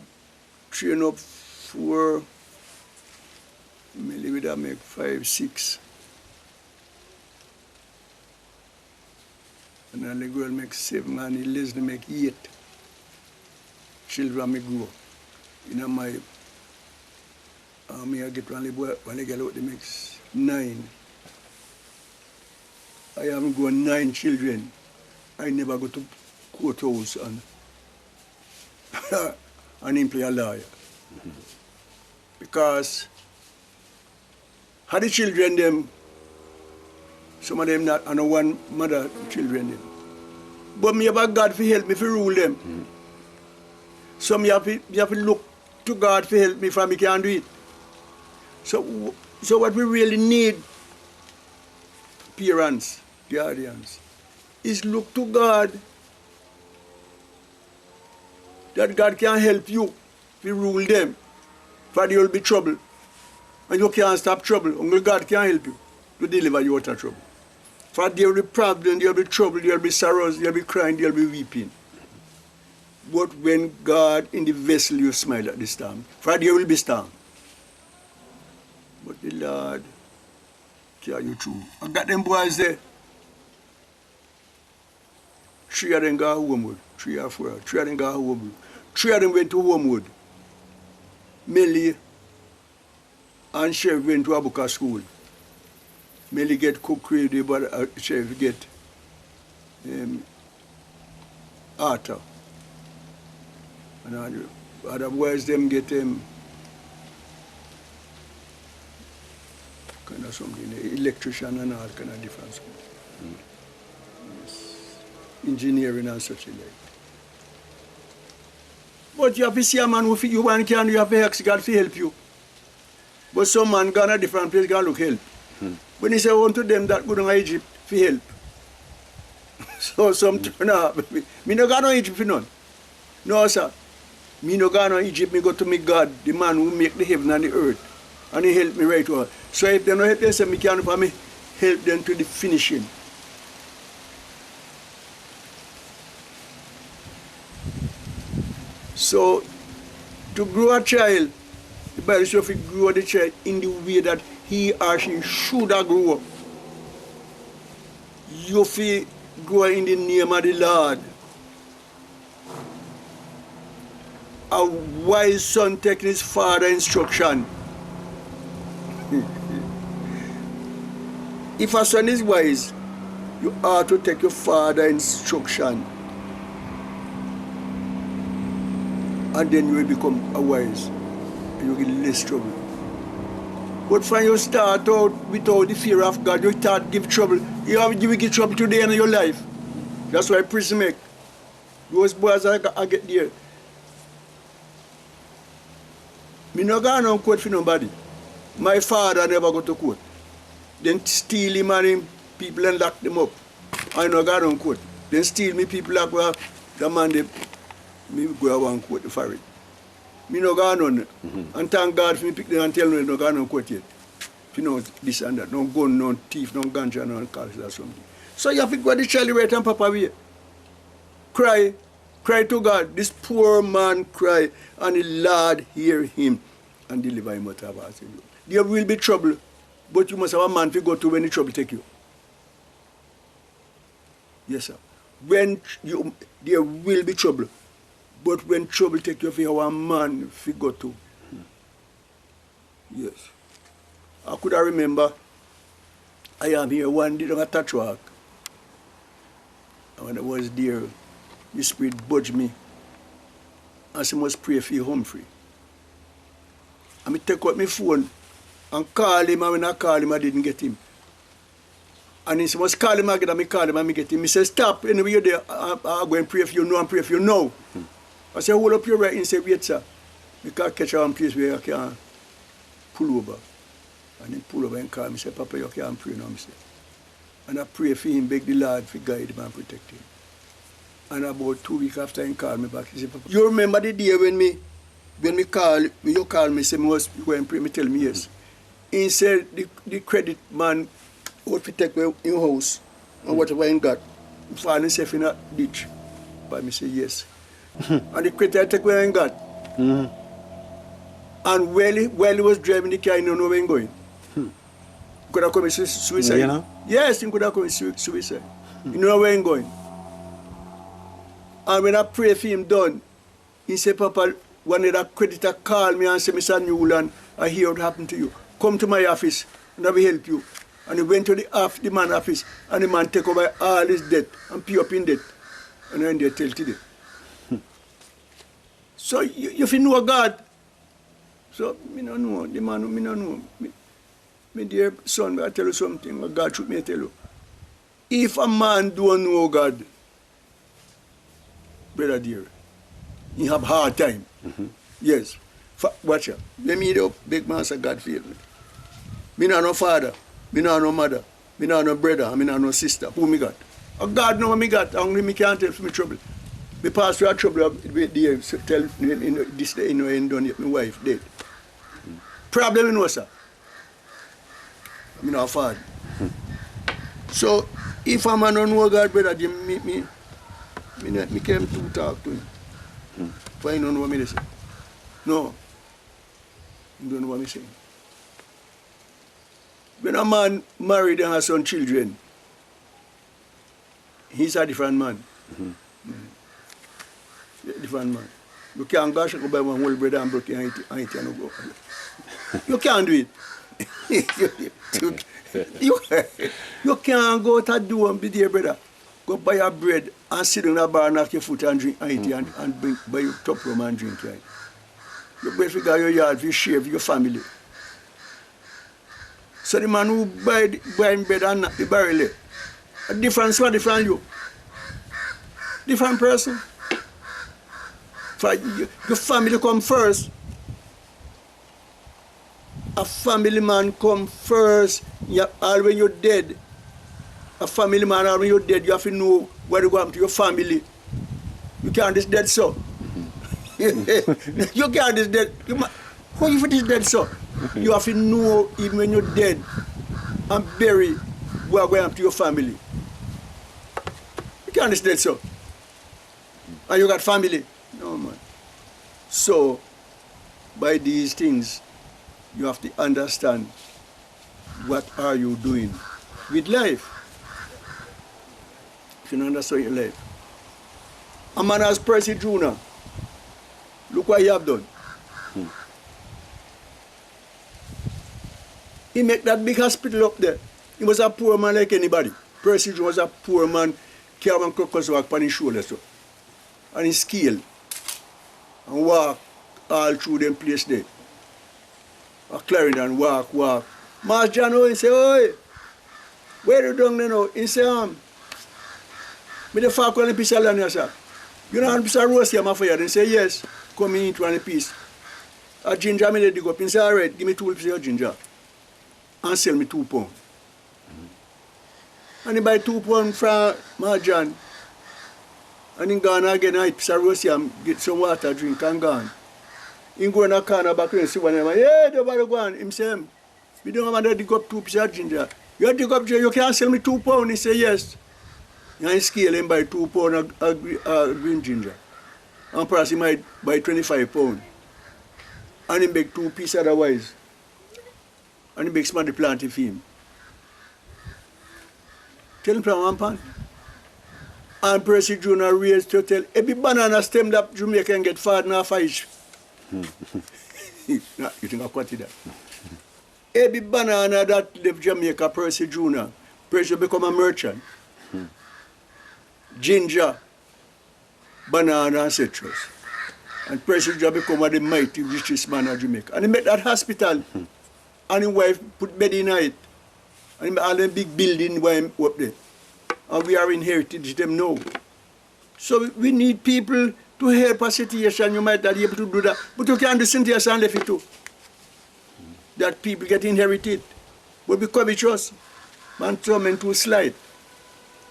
trained up 4, maybe that make 5, 6. And then the girl makes 7 and the Leslie make 8. Children may grow. You know, my I get one boy, when I get out, they make 9. I haven't got 9 children. I never go to courthouse and employ a lawyer. Because had the children them, some of them not, and one mother children them. But me have a God to help me to rule them. So me have to look to God to help me for me can do it. So what we really need, parents, guardians, is look to God. That God can help you to rule them. For there will be trouble. And you can't stop trouble. Only God can help you to deliver you out of trouble. For there will be problems, there will be trouble, there will be sorrows, there will be crying, there will be weeping. But when God in the vessel you smile at the storm, for there will be storm. But the Lord carry you through. I got them boys there. 3 of them got homewood. 3 or 4. 3 of them got homewood. 3 of them went to homewood. Melly and Chef went to Abuka school. Melly get cook ready, but Chef get Arthur. And otherwise them get kind of something, electrician and all kind of different school. Yes. Engineering and such like. But you have to see a man who you want can, you have to ask God to help you. But some man gone a different place, can look help. When he say unto them that go to Egypt for help. So some turn up. Me no go to Egypt for none. No, sir. Me no go to Egypt, me go to me God, the man who make the heaven and the earth. And he help me right over. So if they no help themselves, me can't for me help them to the finishing. So to grow a child, the Bible says if you grow the child in the way that he or she should have grow up. You feel grow in the name of the Lord. A wise son taking his father's instruction. If a son is wise, you ought to take your father's instruction. And then you will become a wise. And you get less trouble. But when you start out without the fear of God, you start give trouble. You will get trouble today in your life. That's why prison make. Those boys I get there. Me no go on court for nobody. My father never go to court. Then steal him and him people and lock them up. I no go on court. Then steal me people like the man they me go on court for it. Me no go on. And thank God for me pick them and tell me no go on court yet. You know this and that. No gun, no thief, no ganja, no alcohol or something. So you have to go to the child right and papa away. Cry. Cry to God. This poor man cry, and the Lord hear him and deliver him out of us. There will be trouble, but you must have a man to go to when the trouble take you. Yes, sir. There will be trouble, but when trouble take you, you have a man to go to. Yes. I could remember I am here one day on a touch walk. And when I was there, the Spirit budged me and said, must pray for you, Humphrey. And I take out my phone and call him, and when I call him, I didn't get him. And he said, must call him again, and I call him, and I get him. He said, stop, anyway you're there, I'm going to pray for you now and pray for you now. I said, hold up your right, and he said, wait, sir. You can't catch one place where you can pull over. And he pull over and call me, he said, Papa, you can't pray now, I said. And I pray for him, beg the Lord to guide him and protect him. And about 2 weeks after he called me back, he said, Papa, you remember the day when you call me, say, must go and pray, me tell me yes. He said, the credit man would take me in your house, and whatever he got, find himself in a ditch. But me say, yes. And the credit take where he got. And while he was driving the car, he didn't know where he going. Could have committed suicide. You know? Yes, he could have committed suicide. You know where he going. And when I pray for him done, he said, Papa, one of the creditor called me and said, Mr. Newland, I hear what happened to you. Come to my office and I will help you. And he went to the man's office and the man take over all his debt and pay up in debt. And then they tell today. So if you know God, so me don't know, the man me don't know. My dear son, I tell you something, God should me tell you. If a man don't know God, brother dear, he have hard time. Yes. Watch out. Let me up, big master God feel me. Me not no father, me not no mother, me not no brother, and me not no sister. Who me got? God know what me got, only me can't tell for me trouble. Me pass through a trouble with the tell this day, ain't done yet, my wife dead. Problem you know, sir. Me not a father. So if a man don't know God, brother, me came to talk to him. For he don't know what me say. No. He don't know what me saying. When a man married and has some children, he's a different man. Different man. You can't go and buy one whole bread and broke your and go. You can't do it. you can't go to do and be there, brother. Go buy a bread and sit in a bar and knock your foot and drink and eat and buy your top room and drink, right? You better figure your yard, you share with your family. So the man who buy bread and knock the barrel, a different you. Different person. For your family come first. a family man come first. All when you're dead, a family man, all when you're dead, you have to know what to go happen to your family. You can't just dead so. You can't just dead. How you this dead so? You have to know even when you're dead and buried what going happen to your family. You can't just dead so. And you got family. No man. So by these things, you have to understand what are you doing with life. If you don't understand your life. A man as Percy Jr., look what he have done. He make that big hospital up there. He was a poor man like anybody. Percy Jr. was a poor man, carry one crocus walk on his shoulders. So. And he scale and walk all through them place there. A Clarendon, walk. Maas John, he say, oi, where you down there now? He say, me the fuck on the piece of land here, sir. You know, a piece of roast here, my fire. He say, yes, come in into one piece. A ginger, me dig up. He say, all right, give me 2 pieces of ginger. And sell me £2. And he buy £2 from Maas John. And he gone again, I piece of roast here, and get some water, drink, and gone. He go in a corner back and see one of them. Yeah, the bother go on. Him say, we don't have to dig up 2 pieces of ginger. You dig up ginger, you can sell me £2. He say, yes. And he scale him by £2 of green ginger. And perhaps he might buy £25. And he make 2 pieces otherwise. And he makes money plenty for him. Tell him from 1 pound. And Percy Jr. raised to tell every banana stem that Jamaica can get far enough for each. No, you think I quoted that? Every banana that left Jamaica, Percy Jr., Percy become a merchant. Ginger, banana, and citrus. And Percy Jr. become one of the mighty richest man of Jamaica. And he made that hospital. And his wife put bed in it. And he made all them big building up there. And we are inherited them now. So we need people to help a situation. You might not be able to do that. But you can't do situation and left it too. That people get inherited. But because it's just, man, men too slight.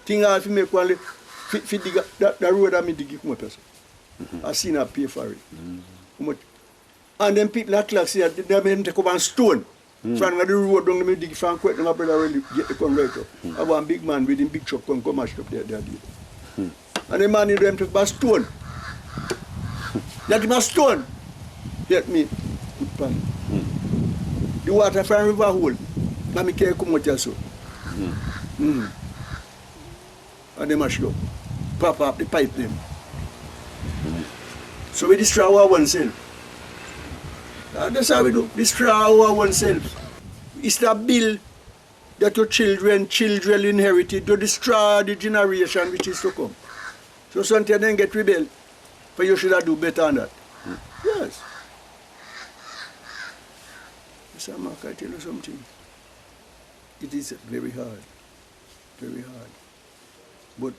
Thing I have to make one, that road that me dig come up. I seen her pay for it. And then people at Clarksonville, they take up a stone. From the road down the dig from quite my brother really get the come right up. I want a big man with him big truck come mash up there. And the man in them took a stone. That him a stone. Let me put pan. The water from river hole. Let me carry come out here so. And they mash up. Pop up the pipe them. So we destroy our oneself. That's how we do. Destroy our oneself. It's the bill that your children inherited to destroy the generation which is to come. So sometimes then get rebel. But you should have do better than that. Yes. Mr. Mark, I tell you something. It is very hard. Very hard. But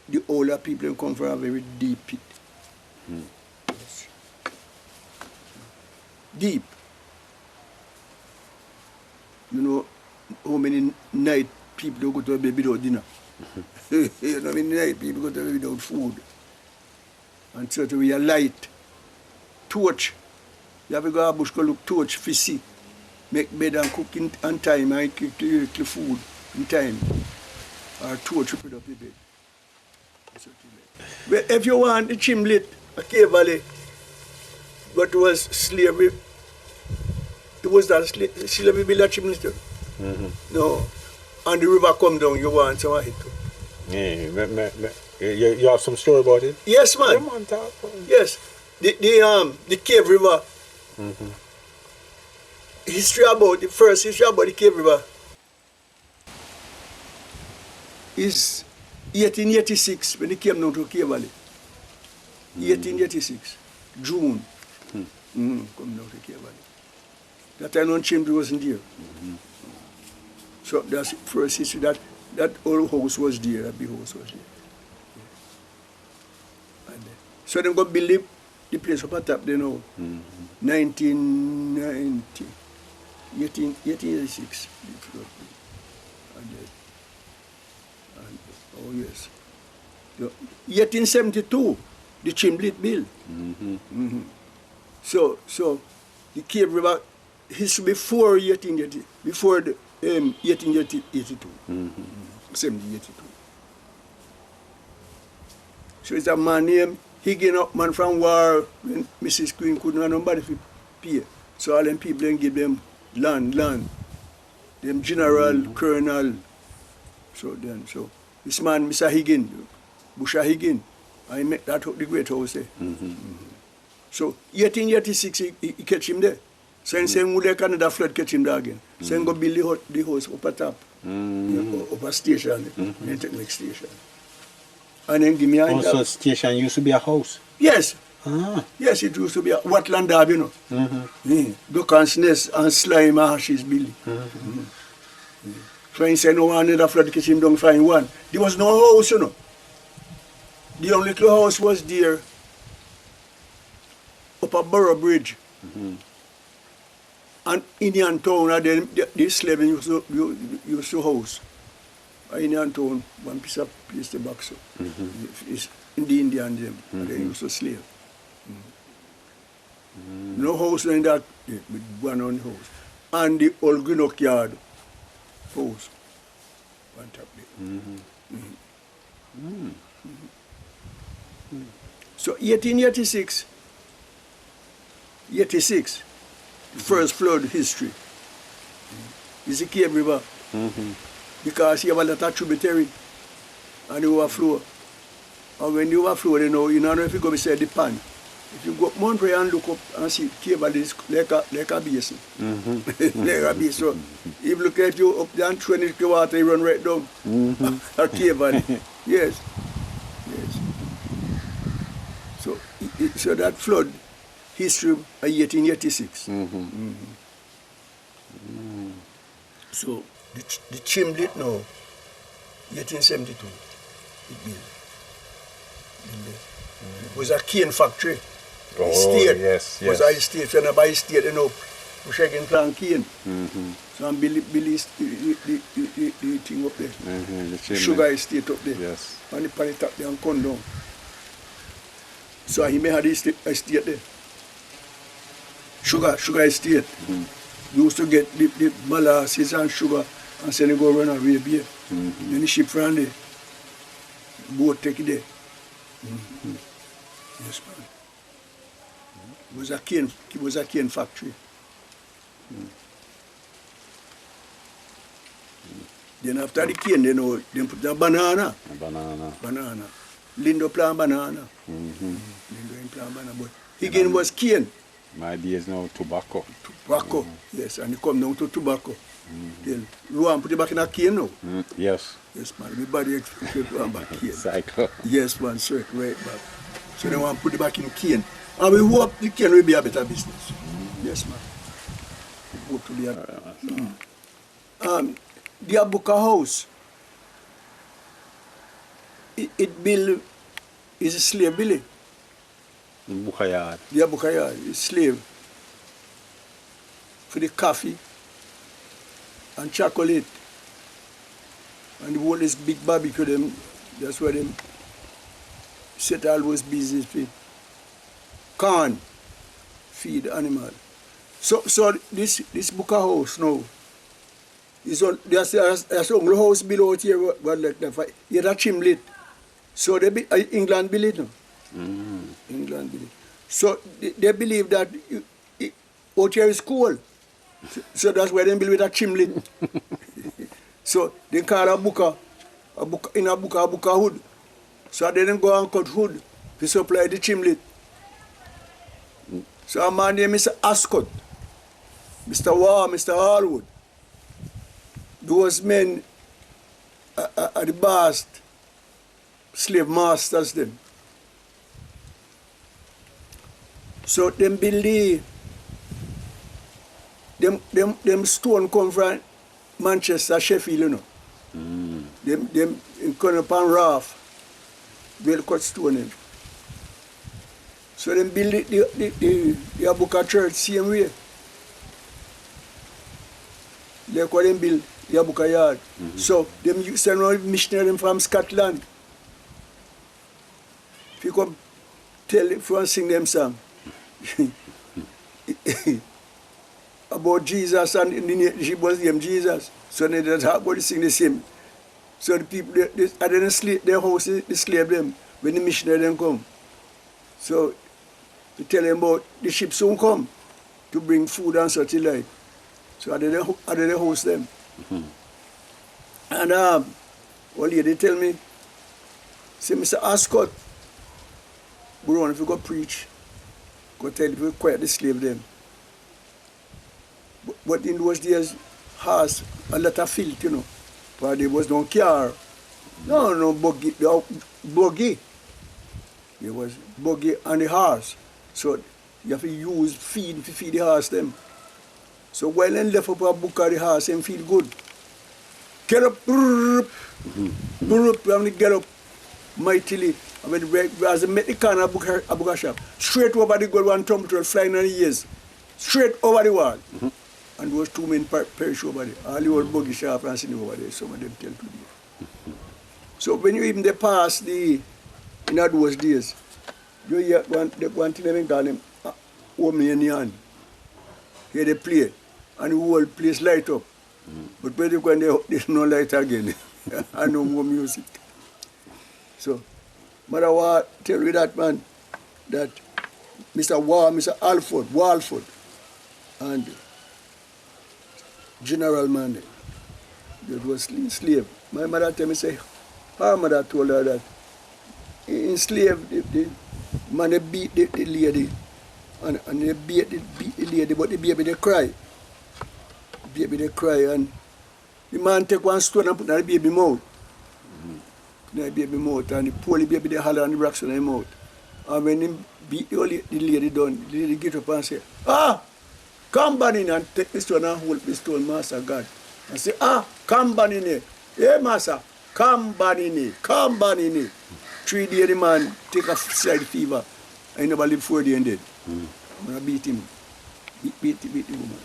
the older people come from a very deep pit. Yes. Deep. You know how many night people go to bed without dinner? You know how many night people go to bed without food? And so we are light. Torch. You have to go to bush, go look torch, fish, make bed and cook in time and cook the food in time. Or torch to put up the bed. Well, if you want the chimney, a cave valley, what was slavery, it was that slavery built a chimney too. No. And the river come down, you want some of it too. Yeah, you have some story about it? Yes, man. Come on, talk. Yes. The cave river. The first history about the cave river is 1886 when they came down to Cave Valley. 1886, June. Come down to Cave Valley. That time no chamber wasn't there. So that's the first history that old house was there, that big house was there. So they go build the place up at top there now. 1990. 1886. The flood. And then, oh yes. 1872, the Chimblett Bill. So the Cape River history before 1880, before the 1882, 1782. So it's a man named Higgin Upman from war when Mrs. Queen couldn't have nobody to pay. So all them people then give them land. Them general, colonel. So this man, Mr. Higgin, Busha Higgin, I met that the great house there. So 1886 he catch him there. So he saying would Canada flood catch him there again. So he go build the house up at top. Up a station. Then take next station. And then give me a Also station used to be a house. Yes. Ah. Yes, it used to be a Watland Dab, you know. Duck and nest and slime and hashes Billy. So he said no one another flood catch him down find one. There was no house, you know. The only little house was there up a Borough Bridge. And Indian Town, and then the slave used to house. Indian Town, one piece of place the back so. It's in the Indian them, and they used to slave. No house in that, with one on house. And the old Greenock Yard house, on top there. So 1886, the first flood history is the Cape River. Because you have a lot of tributary and the overflow. And when the overflow, you don't know if you go beside the pan. If you go up Montreal and look up and see Cape Valley is like a basin. Like a basin. So if you look at you up there and 20 the water, you run right down. A Cape Valley. Yes. So that flood history of 1886. So the Chimblett now, 1872, it built. It was a cane factory. Oh, Estate. yes. Was a estate. So by estate, you know, we shaking plant cane. So I'm Billy the thing up there. The Sugar estate up there. Yes. And the pan top there and come down. So he may have the estate there. Sugar estate. We used to get the molasses and sugar and send it go run away there. Then the ship from there. Boat take it there. Yes, man. It was a cane factory. Then after the cane, they put the banana. Banana. Lindo plant banana. Lindo plant banana. But again was cane. My idea is now tobacco. Tobacco, yes, and it come down to tobacco. Then Luan put it back in a cane now. Yes. Yes, man. Everybody expect Luan back cane. Cycle. Yes, man, circle right back. So they want to put it back in cane. And we hope the cane will be a better business. Yes, man. We hope to be a the Abuka house, it built is a slave Billy. Bukayard. The Abuka is slave for the coffee and chocolate and the whole is big barbecue them. That's where them set all those business for corn, feed animal. So this Buka house now is on there's only house below here what like that. You have a Chimblett. So they England built it now. England built it. So they believe that out here is cold. So that's why they build with a Chimblett. So they call a buka hood. So they then go and cut wood to supply the Chimblett. So a man named Mr. Ascot, Mr. War, Mr. Hallwood. Those men are the best slave masters them. So them build them stone come from Manchester, Sheffield, you know. Them in come upon raft, they'll cut stone them. So them build the Abuka church same way. Like what them build Yabuka yard. So them send out missionary from Scotland. If you come tell if you want to sing them song about Jesus and she was named Jesus. So they talk about sing the same. So the people they didn't sleep their house they slave them when the missionary them come. So you tell them about the ship soon come to bring food and such like. So I didn't host them. And one lady tell me, say, Mr. Ascot, Buron, if you go preach, go tell people quiet the slave them. But in those days, has a lot of filth, you know. But there was no car. No buggy. Buggy. There was buggy and the horse. So you have to use feed to feed the horse them. So while they left up a book of the horse and feel good. Get up, brrr, brrr, get up mightily. I mean, as I met the corner of a book shop, straight over the gold one trumpeter flying on the ears, straight over the wall. And those two men perish over there. All the old buggy shop and sitting over there, some of them tell today. So when you even they pass in those days, you hear one thing they call them Omi in the hand. Here they play, and the whole place light up. But when they go, there's no light again, and no more music. So, Mother Wa tell you that man, that Mr. Walford, and General man, that was slave. My mother tell me, say, her mother told her that in slave, the man they beat the lady, and they beat the lady, but the baby they cry. The baby they cry, and the man take one stone and put in the baby mouth. In the baby mouth, and the poor baby they holler and the rocks in the mouth. And when he beat the lady down, the lady get up and say, come back in and take this stone and hold this stone, Master God. And say, come back in here. Hey, Master, come back in here, come back in here. 3 days the man take a side fever, and he never live 4 days and dead. I'm going to beat him. Beat the woman.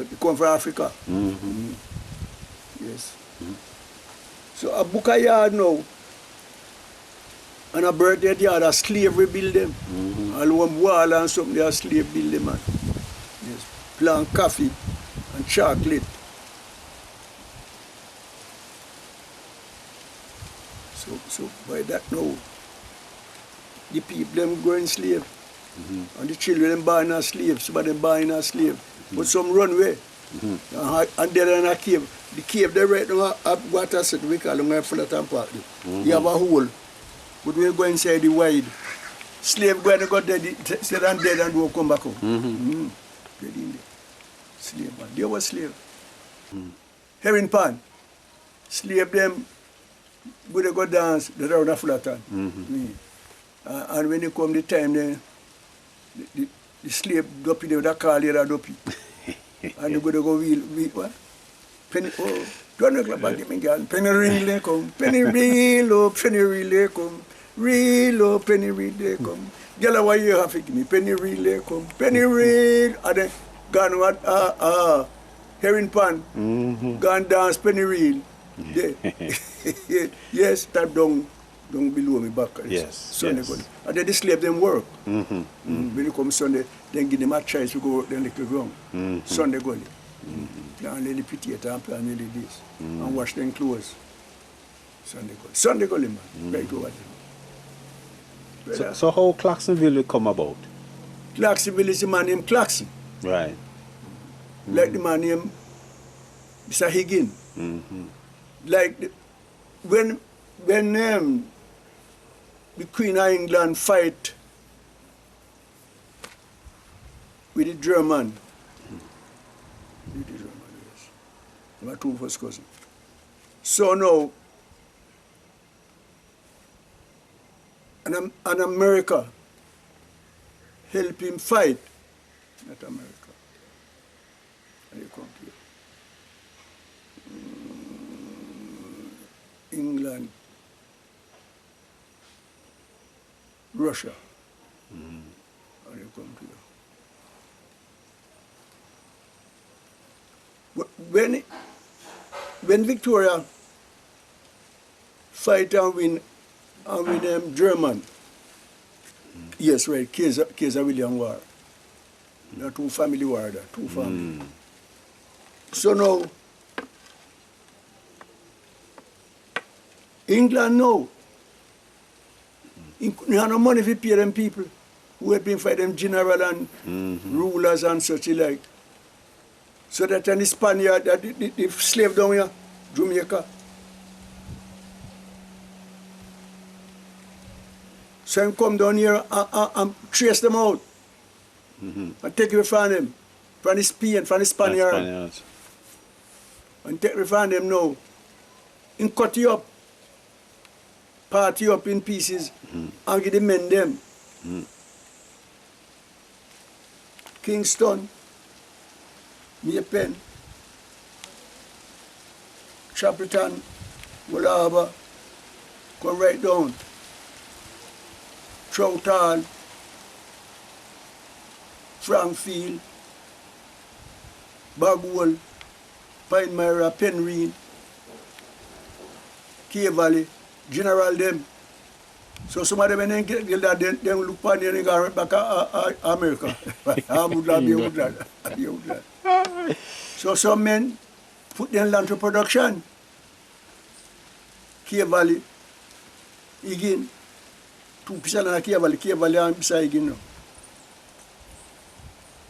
He come from Africa. Yes. So a book a yard now, and a birthday yard, a slave rebuild them. All one wall and something, they a slave build them, man. Yes. Plant coffee and chocolate. So by that now, the people them going slave. And the children them buying a slave, some of them buying a slave. But some run away. And they're in a cave. The cave they right now have water set, we call them Fullerton Park. You have a hole. But we go inside the wide. Slave go and go dead, sit and dead and will come back home. Dead in there. Slave man. They were slave. Herring pan. Slave them, they go dance, they're around a Fullerton. And when they come the time then, the slave dopey, they would call here a dopey. And they go wheel, what? Penny, don't look like them again. Penny reel come, penny reel, oh, penny reel come, reel, oh, penny reel come. Girl, why you have to give me? Penny reel come, penny reel. And then gone what? Herring pan, gone dance penny reel. Yes, that down below me back. Yes. Sunday yes. And then the slave them work. When you come Sunday, then give them a choice to go out then little ground. Sunday go there. And lay the potato and plant nearly this. And wash them clothes. Sunday go man. Right over there. So how Clarksonville will come about? Clarksonville is a man named Clarkson. Right. Like the man named Mr. Higgin. Like when the Queen of England fight with the German. With the German, yes. My two first cousins. So now, and America help him fight. Not America. And you come here. England, Russia, and you come here. When Victoria fight and win German, yes, right, Kaiser William War. The two family war, the two family. So now, England now, you have no money to pay them people who have been fighting them general and rulers and such like. So that any Spaniard, that the slave down here, Jamaica. So him come down here and trace them out. And take away from them, from the Spain, from the Spaniard. And take away from them now. And cut you up, part you up in pieces, and give the men them. Kingston, Maypen, Chapelton, Woolharbour, come right down. Troughall, Frankfield, Bagwell, Pine Myra, Penryn, Cave Valley, General them. So some of them when they get that, they look upon them and go right back to America. I would be glad. So some men put their land to production. Cave Valley, again, 2% of Cave Valley and beside again now.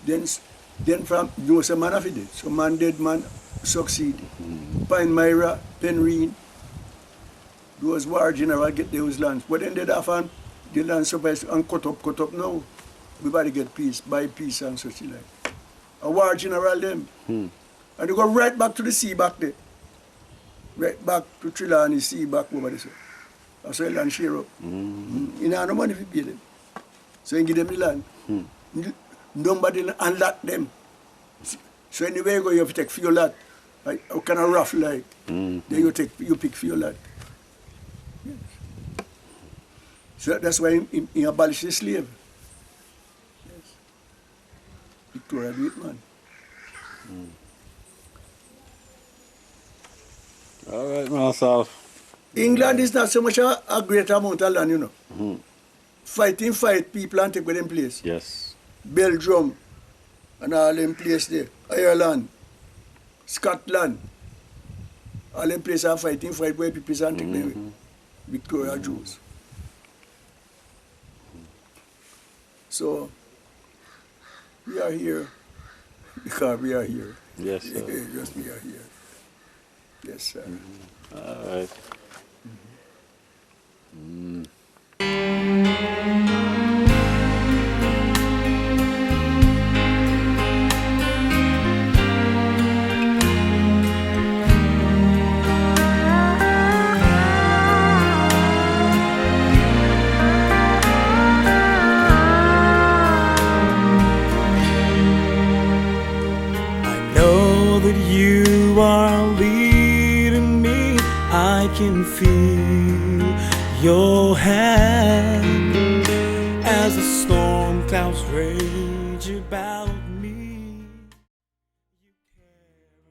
Then from, you know, some man of it. Some man dead man succeed. Pine Myra, Penryn, those war general get those lands. But then they have the land supposed and cut up now. Everybody get peace, buy peace and such like. A war general them. And they go right back to the sea back there. Right back to Trelawney Sea back over there. That's why land share up. You know, no money to pay them. So you give them the land. Nobody unlock them. So anywhere you go, you have to take for your lot. Like, how kind of rough like. Then you pick for your lot. Yes. So that's why he abolished the slave. Yes. Victoria do it, man. All right, Maas Alph. England is not so much a great amount of land, you know. Fight people and take with them place. Yes. Belgium and all them place there. Ireland, Scotland. All them places are fight where people and take them. Victoria Jews. So we are here because we are here. Yes, sir. Just we are here. Yes, sir. All right. You are leading me. I can feel your hand as the storm clouds rage about